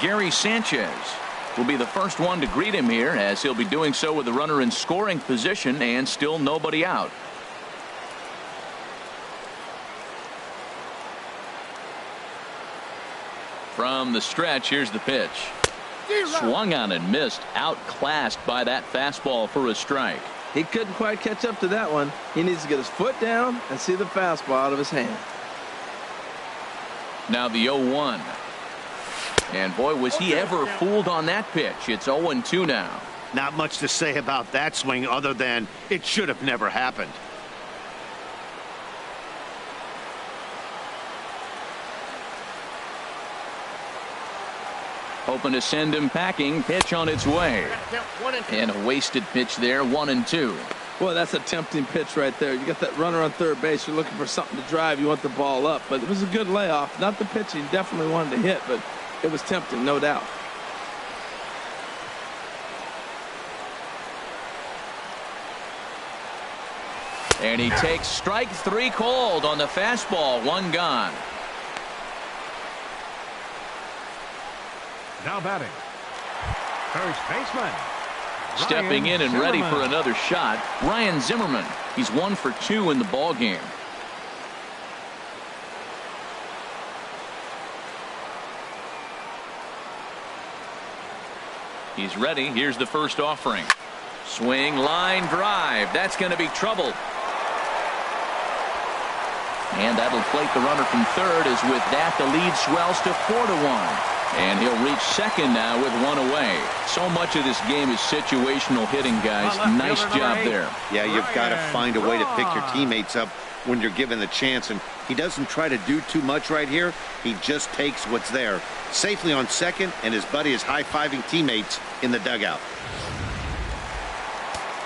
Gary Sanchez will be the first one to greet him here, as he'll be doing so with the runner in scoring position and still nobody out. From the stretch, here's the pitch. Swung on and missed, outclassed by that fastball for a strike. He couldn't quite catch up to that one. He needs to get his foot down and see the fastball out of his hand. Now the 0-1. And boy, was he ever fooled on that pitch. It's 0-2 now. Not much to say about that swing other than it should have never happened. Hoping to send him packing. Pitch on its way. And a wasted pitch there, 1-2. Well, that's a tempting pitch right there. You got that runner on third base. You're looking for something to drive. You want the ball up. But it was a good layoff. Not the pitch he definitely wanted to hit, but it was tempting, no doubt. And he takes strike 3 called on the fastball. 1 gone. Now batting, first baseman. Stepping in and ready for another shot, Ryan Zimmerman. He's 1 for 2 in the ball game. He's ready. Here's the first offering. Swing, line drive. That's going to be trouble. And that'll plate the runner from third, as with that the lead swells to 4-1. And he'll reach second now with 1 away. So much of this game is situational hitting, guys. Nice job there. Yeah, you've got to find a way to pick your teammates up when you're given the chance, and he doesn't try to do too much right here. He just takes what's there. Safely on second, and his buddy is high-fiving teammates in the dugout.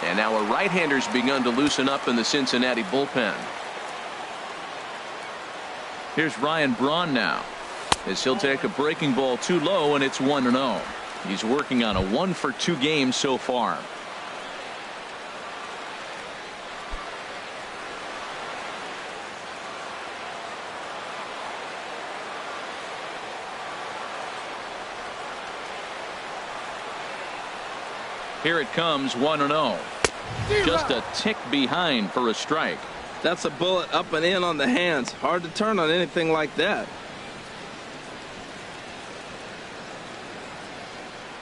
And now a right-hander's begun to loosen up in the Cincinnati bullpen. Here's Ryan Braun now, as he'll take a breaking ball too low, and it's 1-0. He's working on a 1 for 2 game so far. Here it comes, 1-0. Just a tick behind for a strike. That's a bullet up and in on the hands. Hard to turn on anything like that.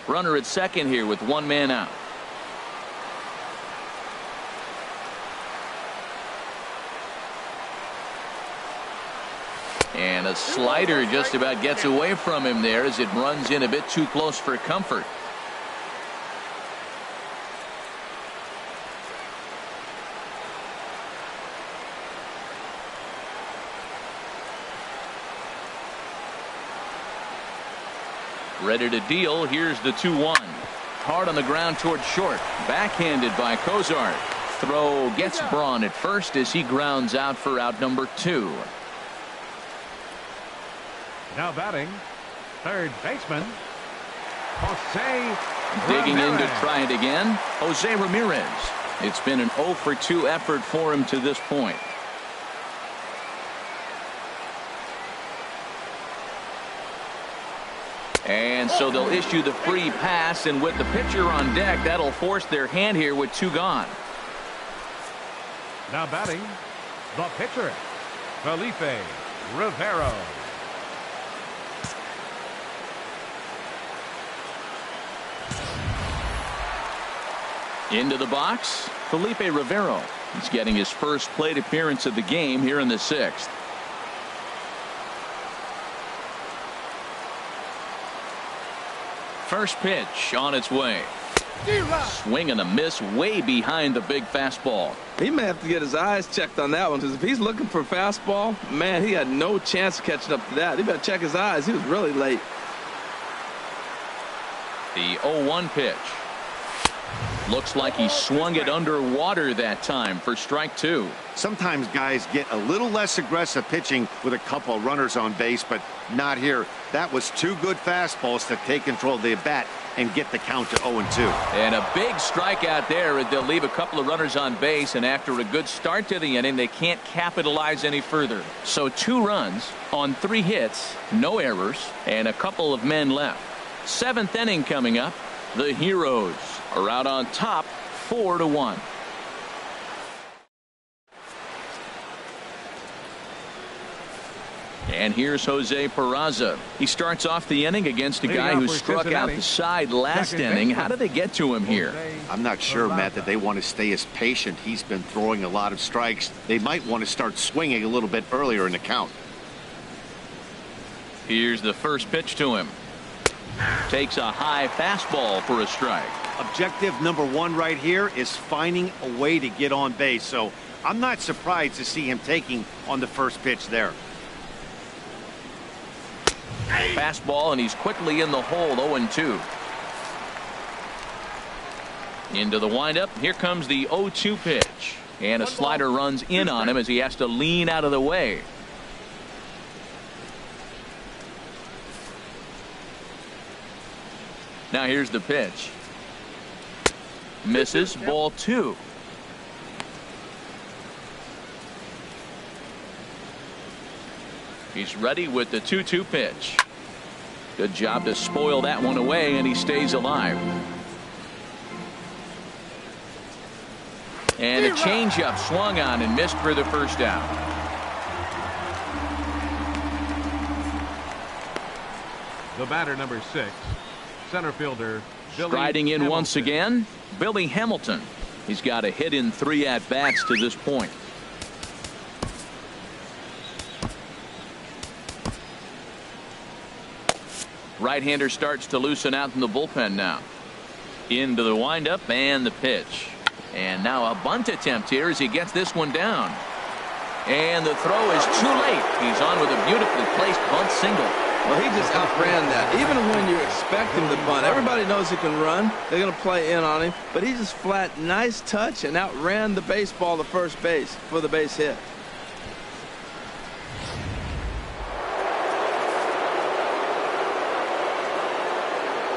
Runner at second here with 1 man out. And a slider just about gets away from him there as it runs in a bit too close for comfort. Ready to deal. Here's the 2-1. Hard on the ground towards short. Backhanded by Cozart. Throw gets Braun at first as he grounds out for out number 2. Now batting, third baseman, Jose Digging in to Ramirez. try it again, Jose Ramirez. It's been an 0 for 2 effort for him to this point. And so they'll issue the free pass, and with the pitcher on deck, that'll force their hand here with 2 gone. Now batting, the pitcher, Felipe Rivero. Into the box, Felipe Rivero. He's getting his first plate appearance of the game here in the 6th. First pitch on its way. Swing and a miss way behind the big fastball. He may have to get his eyes checked on that one, because if he's looking for a fastball, man, he had no chance of catching up to that. He better check his eyes. He was really late. The 0-1 pitch. Looks like he swung it underwater that time for strike 2. Sometimes guys get a little less aggressive pitching with a couple of runners on base, but not here. That was 2 good fastballs to take control of the bat and get the count to 0-2. And a big strikeout there. They'll leave a couple of runners on base, and after a good start to the inning, they can't capitalize any further. So 2 runs on 3 hits, no errors, and a couple of men left. 7th inning coming up. The Heroes are out on top 4-1. And here's Jose Peraza. He starts off the inning against a guy who struck out the side last inning. How did they get to him here? I'm not sure, Matt, that they want to stay as patient. He's been throwing a lot of strikes. They might want to start swinging a little bit earlier in the count. Here's the first pitch to him. Takes a high fastball for a strike. Objective number 1 right here is finding a way to get on base. So I'm not surprised to see him taking on the first pitch there. Fastball, and he's quickly in the hole. 0-2. Into the windup. Here comes the 0-2 pitch. And a slider runs in on him as he has to lean out of the way. Now here's the pitch. Misses. Ball 2. He's ready with the 2-2 pitch. Good job to spoil that one away, and he stays alive. And a changeup swung on and missed for the first down. The batter, number 6, center fielder Billy Striding in Hamilton. once again, Billy Hamilton. He's got a hit in 3 at-bats to this point. Right-hander starts to loosen out in the bullpen now. Into the windup and the pitch. And now a bunt attempt here as he gets this one down. And the throw is too late. He's on with a beautifully placed bunt single. Well, he just outran that. Even when you expect him to bunt, everybody knows he can run. They're going to play in on him. But he just flat, nice touch, and outran the baseball to first base for the base hit.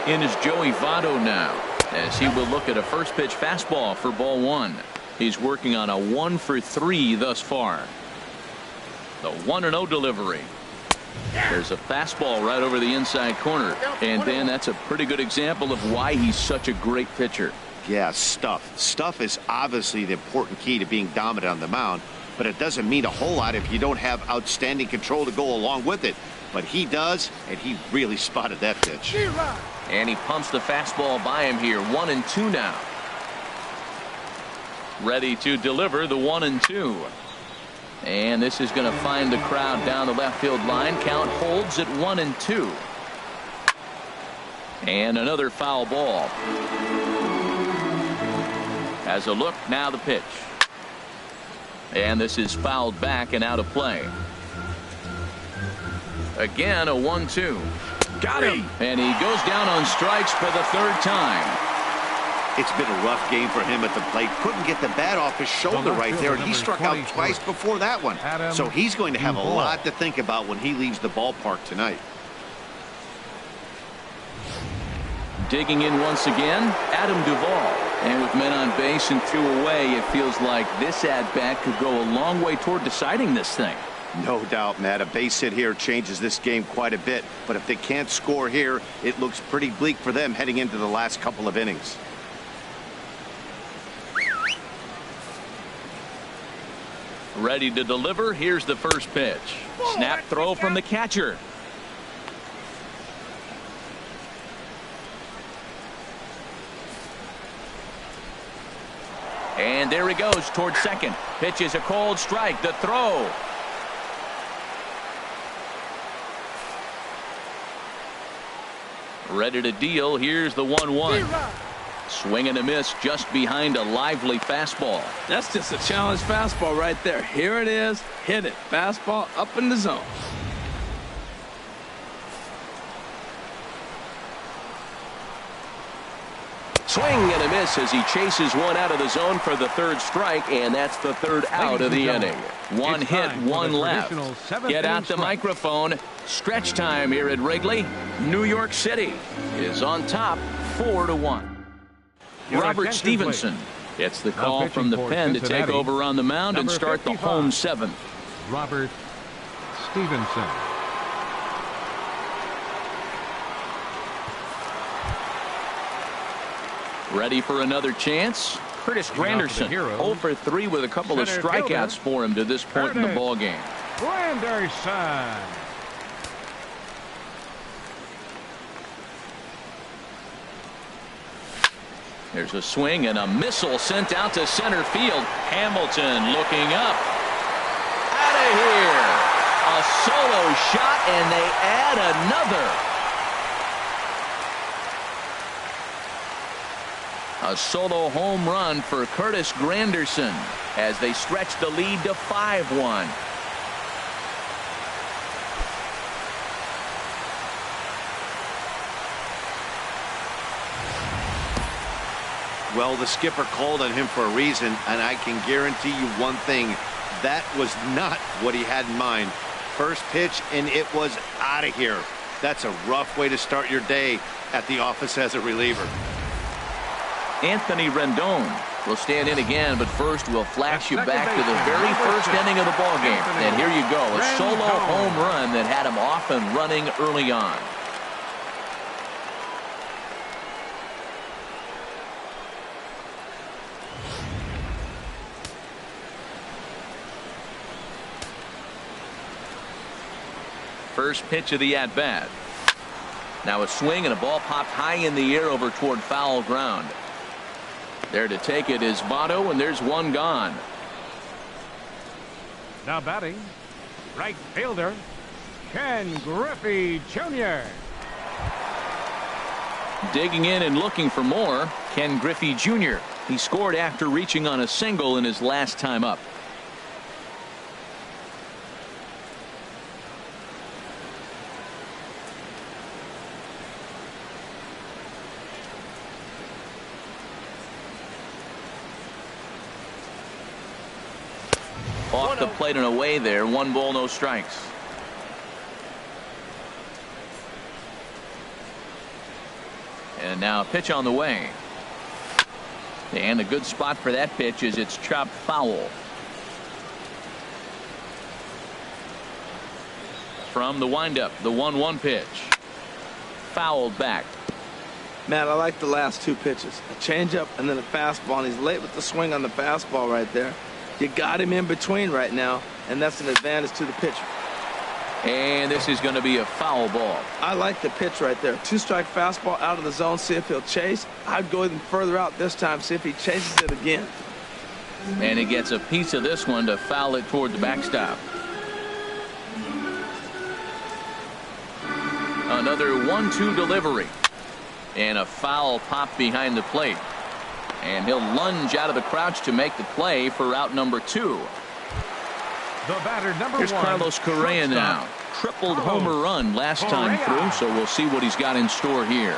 In is Joey Votto now, as he will look at a first pitch fastball for ball 1. He's working on a 1 for 3 thus far. The 1-0 delivery. There's a fastball right over the inside corner, and then that's a pretty good example of why he's such a great pitcher. Yeah, stuff. Stuff is obviously the important key to being dominant on the mound, but it doesn't mean a whole lot if you don't have outstanding control to go along with it. But he does, and he really spotted that pitch. And he pumps the fastball by him here. 1-2 now. Ready to deliver the 1-2. And this is going to find the crowd down the left field line. Count holds at 1-2. And another foul ball. As a look, now the pitch. And this is fouled back and out of play. Again, a 1-2. Got him. And he goes down on strikes for the 3rd time. It's been a rough game for him at the plate. Couldn't get the bat off his shoulder right there, and he struck out twice before that one. So he's going to have a lot to think about when he leaves the ballpark tonight. Digging in once again, Adam Duvall. And with men on base and 2 away, it feels like this at-bat could go a long way toward deciding this thing. No doubt, Matt. A base hit here changes this game quite a bit. But if they can't score here, it looks pretty bleak for them heading into the last couple of innings. Ready to deliver. Here's the first pitch. Snap throw from the catcher. And there he goes towards second. Pitch is a cold strike. The throw. Ready to deal. Here's the 1-1. Swing and a miss just behind a lively fastball. That's just a challenge fastball right there. Here it is. Hit it. Fastball up in the zone. Swing and a miss as he chases one out of the zone for the 3rd strike, and that's the 3rd out of the inning. One hit, one left. Get out the microphone. Stretch time here at Wrigley. New York City is on top 4-1. Robert Stevenson gets the call from the pen to take over on the mound and start the home 7th. Robert Stevenson. Ready for another chance. Curtis Granderson 0 for 3 with a couple of strikeouts for him to this point in the ball game. Granderson. There's a swing and a missile sent out to center field. Hamilton looking up. Out of here. A solo shot, and they add another. A solo home run for Curtis Granderson as they stretch the lead to 5-1. Well, the skipper called on him for a reason, and I can guarantee you one thing. That was not what he had in mind. First pitch, and it was out of here. That's a rough way to start your day at the office as a reliever. Anthony Rendon will stand in again, but first we'll flash you back to the very first inning of the ball game. And here you go, a solo home run that had him off and running early on. First pitch of the at-bat. Now a swing and a ball popped high in the air over toward foul ground. There to take it is Votto, and there's one gone. Now batting, right fielder, Ken Griffey Jr. Digging in and looking for more, Ken Griffey Jr. He scored after reaching on a single in his last time up. Off the plate and away there. 1 ball, no strikes. And now a pitch on the way. And a good spot for that pitch is it's chopped foul. From the windup, the 1-1 pitch. Fouled back. Matt, I like the last 2 pitches. A changeup and then a fastball, and he's late with the swing on the fastball right there. You got him in between right now, and that's an advantage to the pitcher. And this is going to be a foul ball. I like the pitch right there. 2-strike fastball out of the zone, see if he'll chase. I'd go even further out this time, see if he chases it again. And he gets a piece of this one to foul it toward the backstop. Another 1-2 delivery. And a foul pop behind the plate. And he'll lunge out of the crouch to make the play for out number 2. The batter, number 1. Here's Carlos Correa now. Tripled homer run last time through, so we'll see what he's got in store here.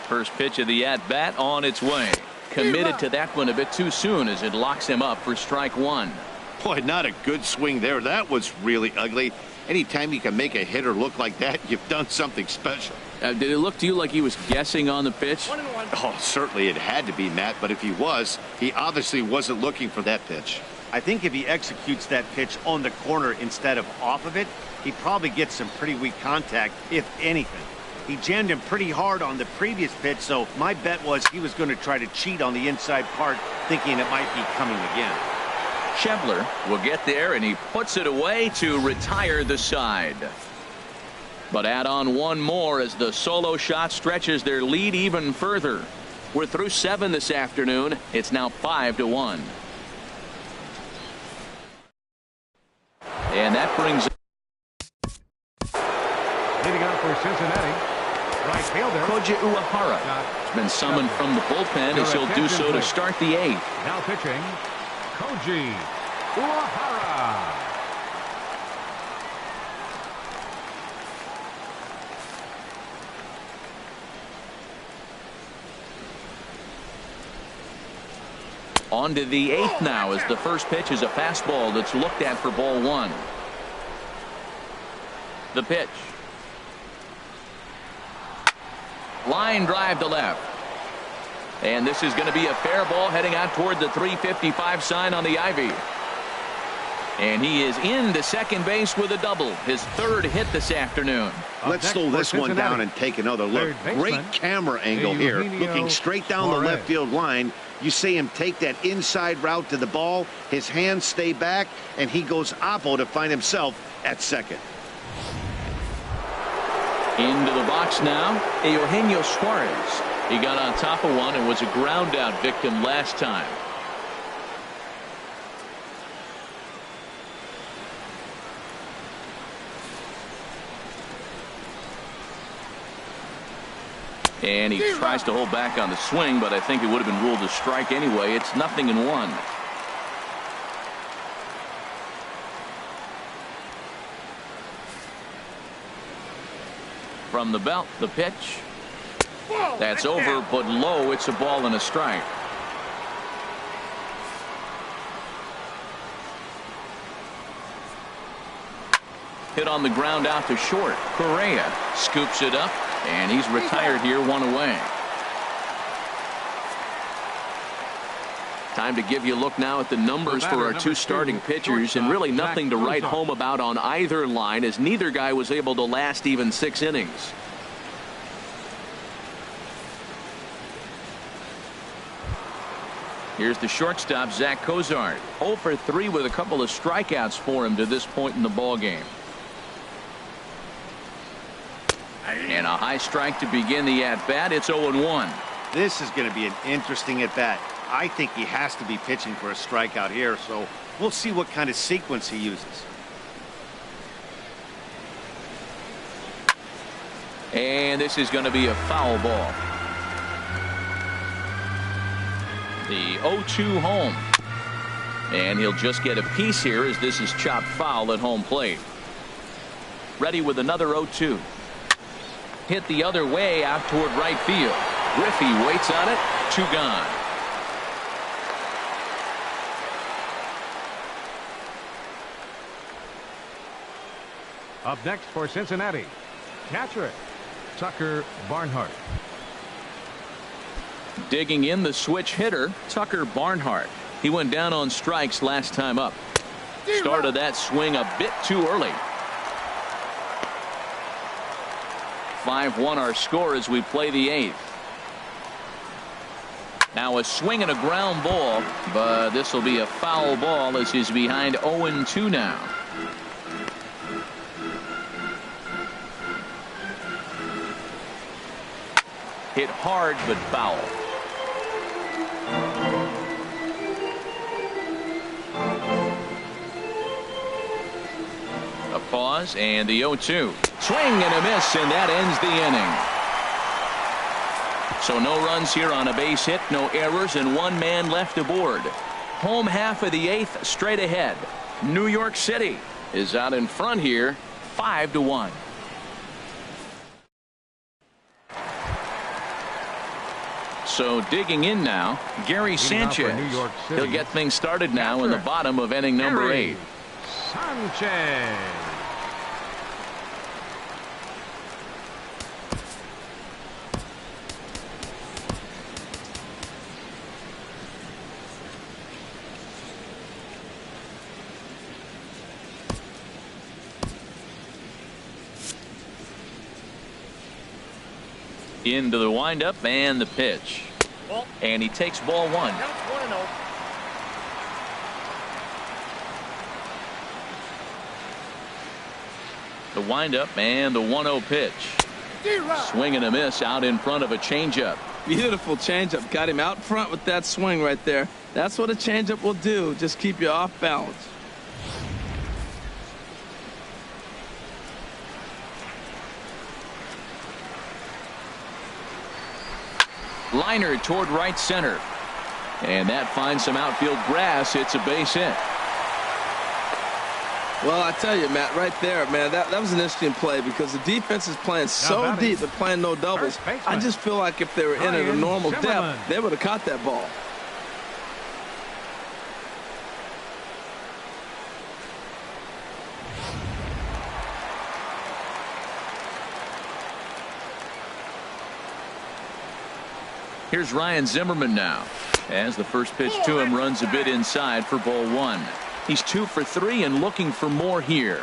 First pitch of the at-bat on its way. Committed to that one a bit too soon as it locks him up for strike 1. Boy, not a good swing there. That was really ugly. Anytime you can make a hitter look like that, you've done something special. Did it look to you like he was guessing on the pitch? Oh, certainly it had to be, Matt, but if he was, he obviously wasn't looking for that pitch. I think if he executes that pitch on the corner instead of off of it, he probably gets some pretty weak contact, if anything. He jammed him pretty hard on the previous pitch, so my bet was he was going to try to cheat on the inside part, thinking it might be coming again. Schebler will get there, and he puts it away to retire the side. But add on one more as the solo shot stretches their lead even further. We're through 7 this afternoon. It's now 5-1. And that brings Leading out for Cincinnati, right fielder Koji Uehara has been summoned from the bullpen as he'll do so to start the 8th. Now pitching, Koji Uehara. On to the 8th now as the first pitch is a fastball that's looked at for ball 1. The pitch. Line drive to left. And this is going to be a fair ball heading out toward the 355 sign on the ivy. And he is into second base with a double. His 3rd hit this afternoon. Let's slow this one down and take another look. Great camera angle here. Looking straight down the left field line. You see him take that inside route to the ball. His hands stay back, and he goes oppo to find himself at second. Into the box now, Eugenio Suarez. He got on top of one and was a ground out victim last time. And he tries to hold back on the swing, but I think it would have been ruled a strike anyway. It's 0-1. From the belt, the pitch. That's over, but low. It's a ball and a strike. Hit on the ground out to short. Correa scoops it up, and he's retired here, 1 away. Time to give you a look now at the numbers for our 2 starting pitchers, and really nothing to write home about on either line, as neither guy was able to last even 6 innings. Here's the shortstop, Zach Cozart. 0 for 3 with a couple of strikeouts for him to this point in the ball game. And a high strike to begin the at-bat. It's 0-1. This is going to be an interesting at-bat. I think he has to be pitching for a strikeout here, so we'll see what kind of sequence he uses. And this is going to be a foul ball. The 0-2 home. And he'll just get a piece here as this is chopped foul at home plate. Ready with another 0-2. Hit the other way out toward right field. Griffey waits on it. 2 gone. Up next for Cincinnati, catcher Tucker Barnhart. Digging in the switch hitter, Tucker Barnhart. He went down on strikes last time up. Started that swing a bit too early. 5-1 our score as we play the 8th. Now a swing and a ground ball, but this will be a foul ball as he's behind 0-2 now. Hit hard but foul. A pause and the 0-2. Swing and a miss, and that ends the inning. So no runs here on a base hit, no errors, and 1 man left aboard. Home half of the 8th straight ahead. New York City is out in front here, 5-1. So digging in now, Gary Sanchez. He'll get things started now in the bottom of inning number 8. Sanchez. Into the windup and the pitch. And he takes ball one. The windup and the 1-0 pitch. Swing and a miss out in front of a changeup. Beautiful changeup. Got him out front with that swing right there. That's what a changeup will do. Just keep you off balance. Liner toward right center. And that finds some outfield grass. It's a base hit. Well, I tell you, Matt, right there, man, that was an interesting play because the defense is playing so deep. They're playing no doubles. I just feel like if they were in at a normal depth, they would have caught that ball. Here's Ryan Zimmerman now. As the first pitch to him runs a bit inside for ball one. He's 2 for 3 and looking for more here.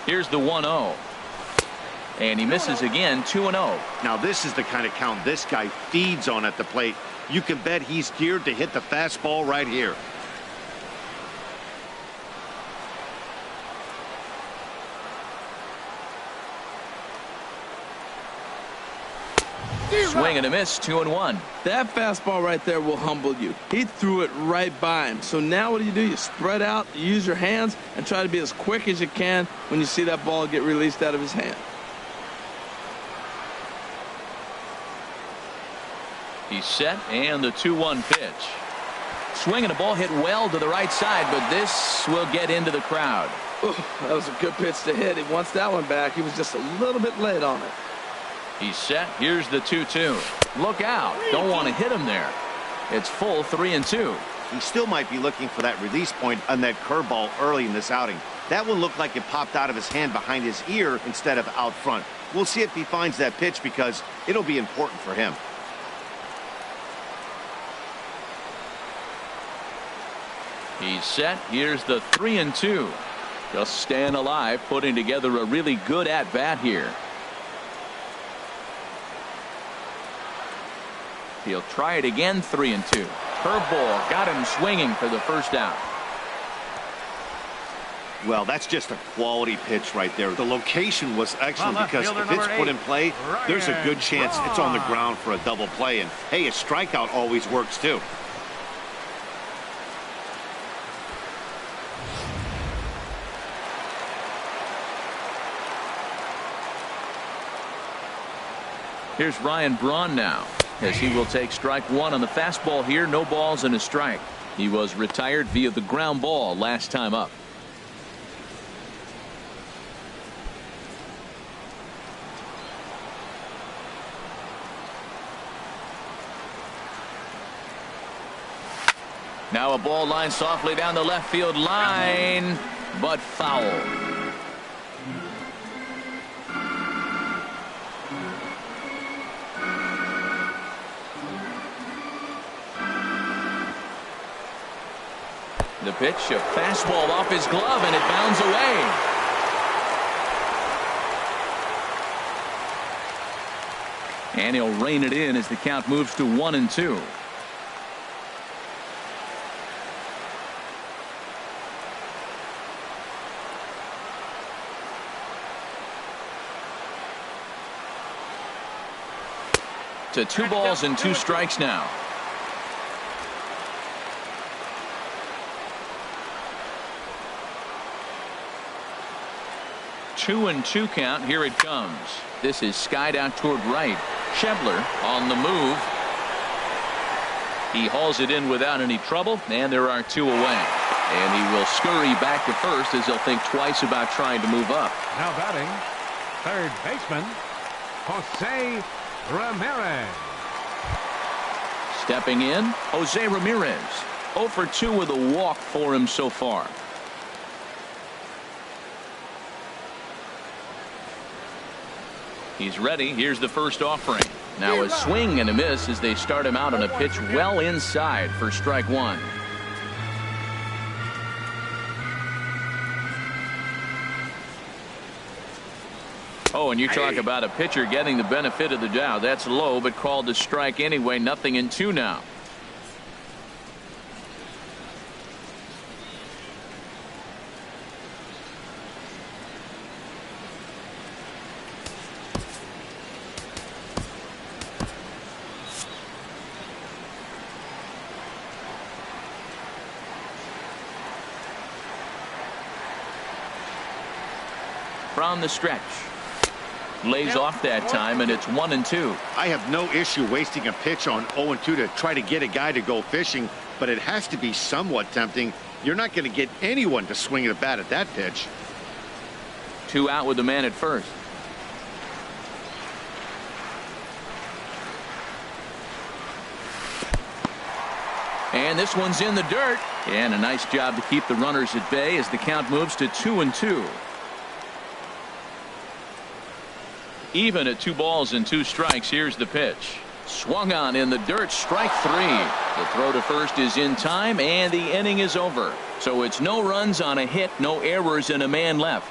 Here's the 1-0. And he misses again, 2-0. Now this is the kind of count this guy feeds on at the plate. You can bet he's geared to hit the fastball right here. Swing and a miss, 2-1. That fastball right there will humble you. He threw it right by him. So now what do? You spread out, you use your hands, and try to be as quick as you can when you see that ball get released out of his hand. He's set, and the 2-1 pitch. Swing and a ball hit well to the right side, but this will get into the crowd. Ooh, that was a good pitch to hit. He wants that one back. He was just a little bit late on it. He's set. Here's the 2-2. Look out. Don't want to hit him there. It's full 3-2. He still might be looking for that release point on that curveball early in this outing. That one looked like it popped out of his hand behind his ear instead of out front. We'll see if he finds that pitch because it'll be important for him. He's set. Here's the 3-2. Just staying alive, putting together a really good at-bat here. He'll try it again, 3-2. Curveball got him swinging for the first out. Well, that's just a quality pitch right there. The location was excellent because if it's put in play, there's a good chance it's on the ground for a double play. And, hey, a strikeout always works, too. Here's Ryan Braun now, as he will take strike one on the fastball here. No balls and a strike. He was retired via the ground ball last time up. Now a ball line softly down the left field line, but foul. The pitch, a fastball off his glove, and it bounds away. And he'll rein it in as the count moves to 1-2. To 2 balls and 2 strikes now. Two and 2 count. Here it comes. This is skied out toward right. Schebler on the move. He hauls it in without any trouble, and there are 2 away. And he will scurry back to first as he'll think twice about trying to move up. Now batting, third baseman, Jose Ramirez. Stepping in, Jose Ramirez. 0 for 2 with a walk for him so far. He's ready. Here's the first offering. Now a swing and a miss as they start him out on a pitch well inside for strike one. Oh, and you talk about a pitcher getting the benefit of the doubt. That's low, but called to strike anyway. 0-2 now. From the stretch. Lays off that time, and it's 1-2. I have no issue wasting a pitch on 0-2 to try to get a guy to go fishing, but it has to be somewhat tempting. You're not going to get anyone to swing at a bat at that pitch. 2 out with the man at first. And this one's in the dirt. And a nice job to keep the runners at bay as the count moves to 2-2. Even at 2 balls and 2 strikes. Here's the pitch. Swung on in the dirt. Strike 3. The throw to first is in time, and the inning is over. So it's no runs on a hit, no errors, and a man left.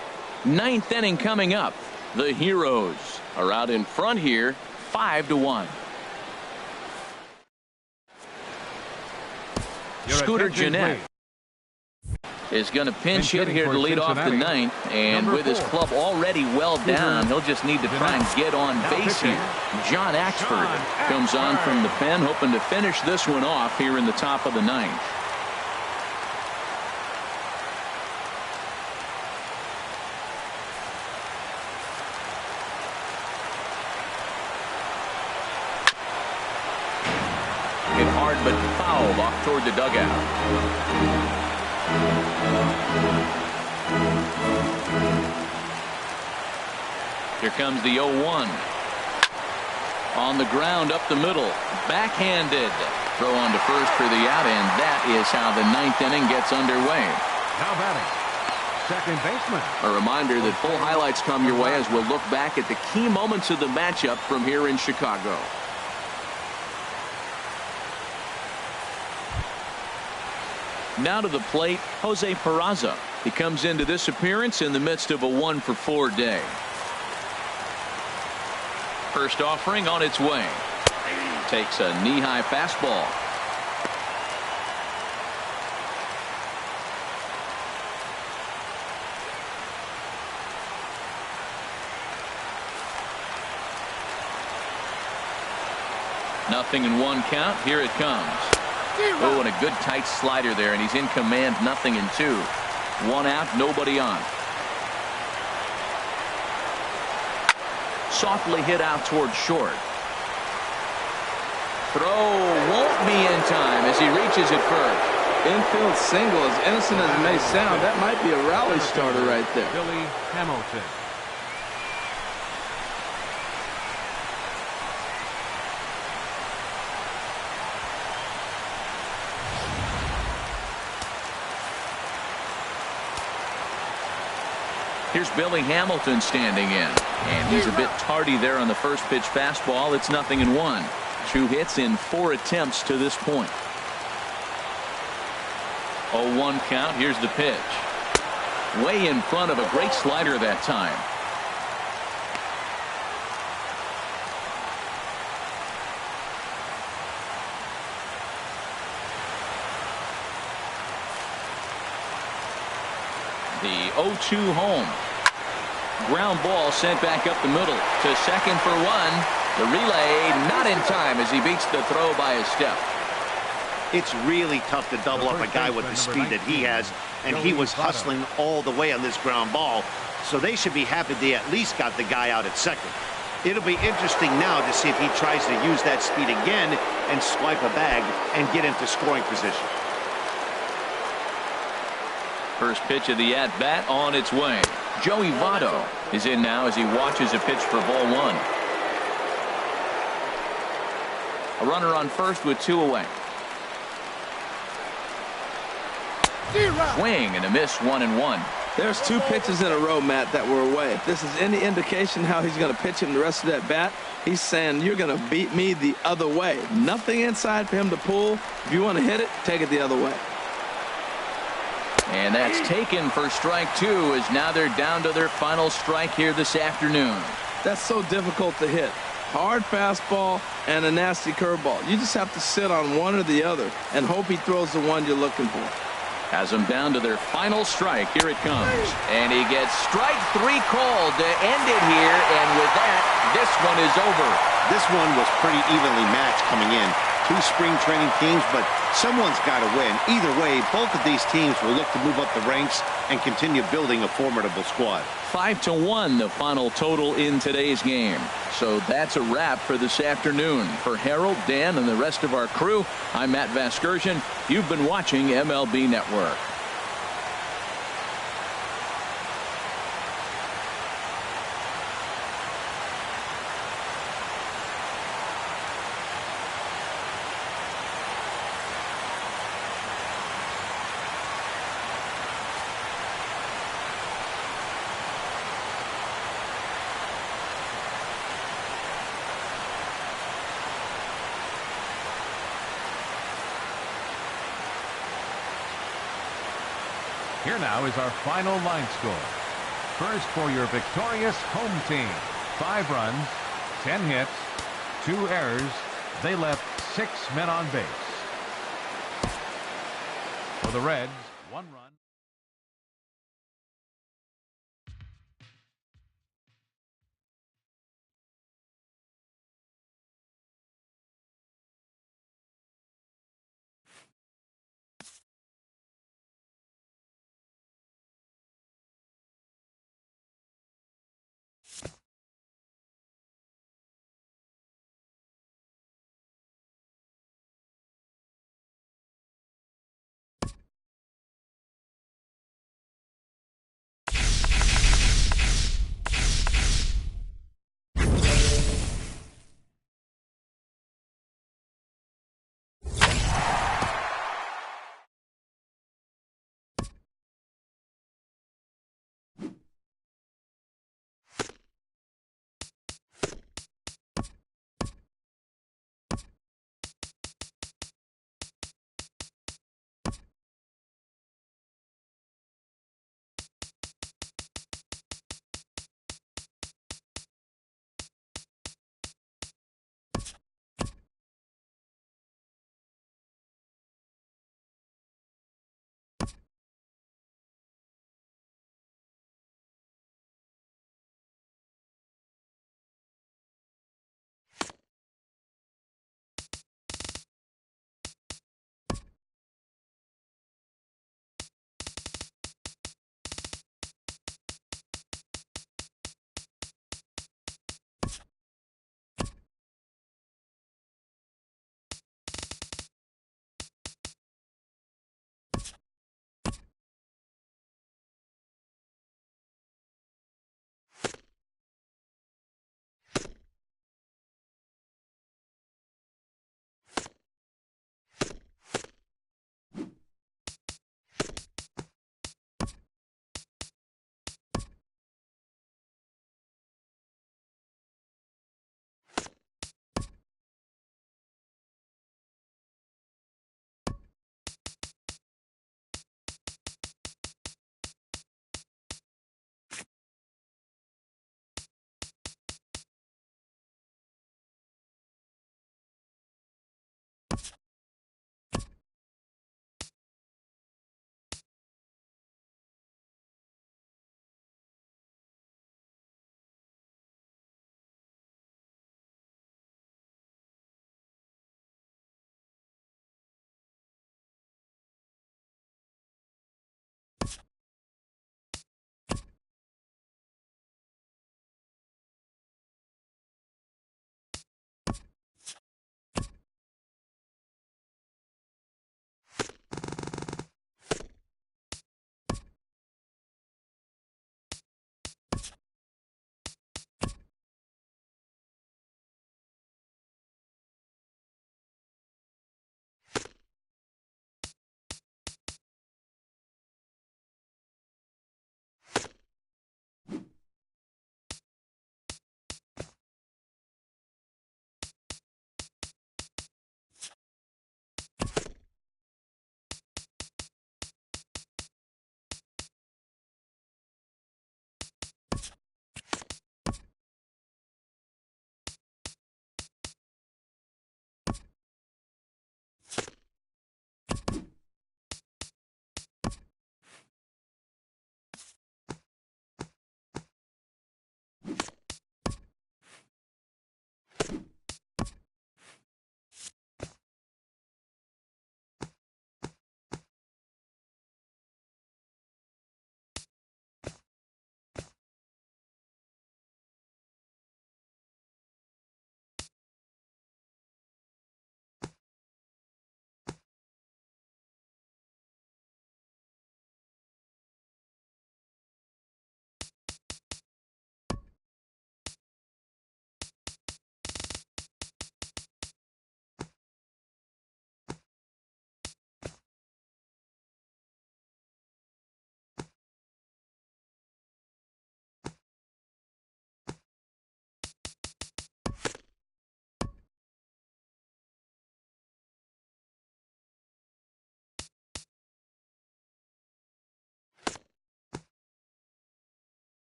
9th inning coming up. The Heroes are out in front here, 5-1. Scooter Gennett is going to pinch hit here to lead off the 9th, and with his club already well down, he'll just need to try and get on base here. John Axford comes on from the pen, hoping to finish this one off here in the top of the 9th. Hit hard but fouled off toward the dugout. Here comes the 0-1. On the ground up the middle. Backhanded. Throw on to first for the out, and that is how the 9th inning gets underway. Now batting, second baseman. A reminder that full highlights come your way as we'll look back at the key moments of the matchup from here in Chicago. Now to the plate, Jose Peraza. He comes into this appearance in the midst of a 1-for-4 day. First offering on its way. Takes a knee-high fastball. Nothing in 1 count. Here it comes. Oh, and a good tight slider there, and he's in command. 0-2. 1 out, nobody on. Softly hit out toward short. Throw won't be in time as he reaches it first. Infield single, as innocent as it may sound, that might be a rally starter right there. Billy Hamilton. Here's Billy Hamilton standing in, and he's a bit tardy there on the first pitch fastball. It's 0-1. 2 hits in 4 attempts to this point. 0-1 count. Here's the pitch. Way in front of a great slider that time. The 0-2 home. Ground ball sent back up the middle to second for 1. The relay not in time as he beats the throw by a step. It's really tough to double up a guy with the speed that he has, and he was hustling all the way on this ground ball, so they should be happy they at least got the guy out at second. It'll be interesting now to see if he tries to use that speed again and swipe a bag and get into scoring position. First pitch of the at-bat on its way. Joey Votto is in now as he watches a pitch for ball 1. A runner on first with 2 away. Swing and a miss. 1-1. There's 2 pitches in a row, Matt, that were away. If this is any indication how he's going to pitch him the rest of that bat, he's saying, you're going to beat me the other way. Nothing inside for him to pull. If you want to hit it, take it the other way. And that's taken for strike 2, as now they're down to their final strike here this afternoon. That's so difficult to hit. Hard fastball and a nasty curveball. You just have to sit on one or the other and hope he throws the one you're looking for. Has them down to their final strike. Here it comes. And he gets strike 3 called to end it here. And with that, this one is over. This one was pretty evenly matched coming in. 2 spring training teams, but someone's got to win. Either way, both of these teams will look to move up the ranks and continue building a formidable squad. 5-1 the final total in today's game. So that's a wrap for this afternoon. For Harold, Dan, and the rest of our crew, I'm Matt Vasgersian. You've been watching MLB Network. Here now is our final line score. First for your victorious home team. 5 runs, 10 hits, 2 errors. They left 6 men on base. For the Reds, 1 run.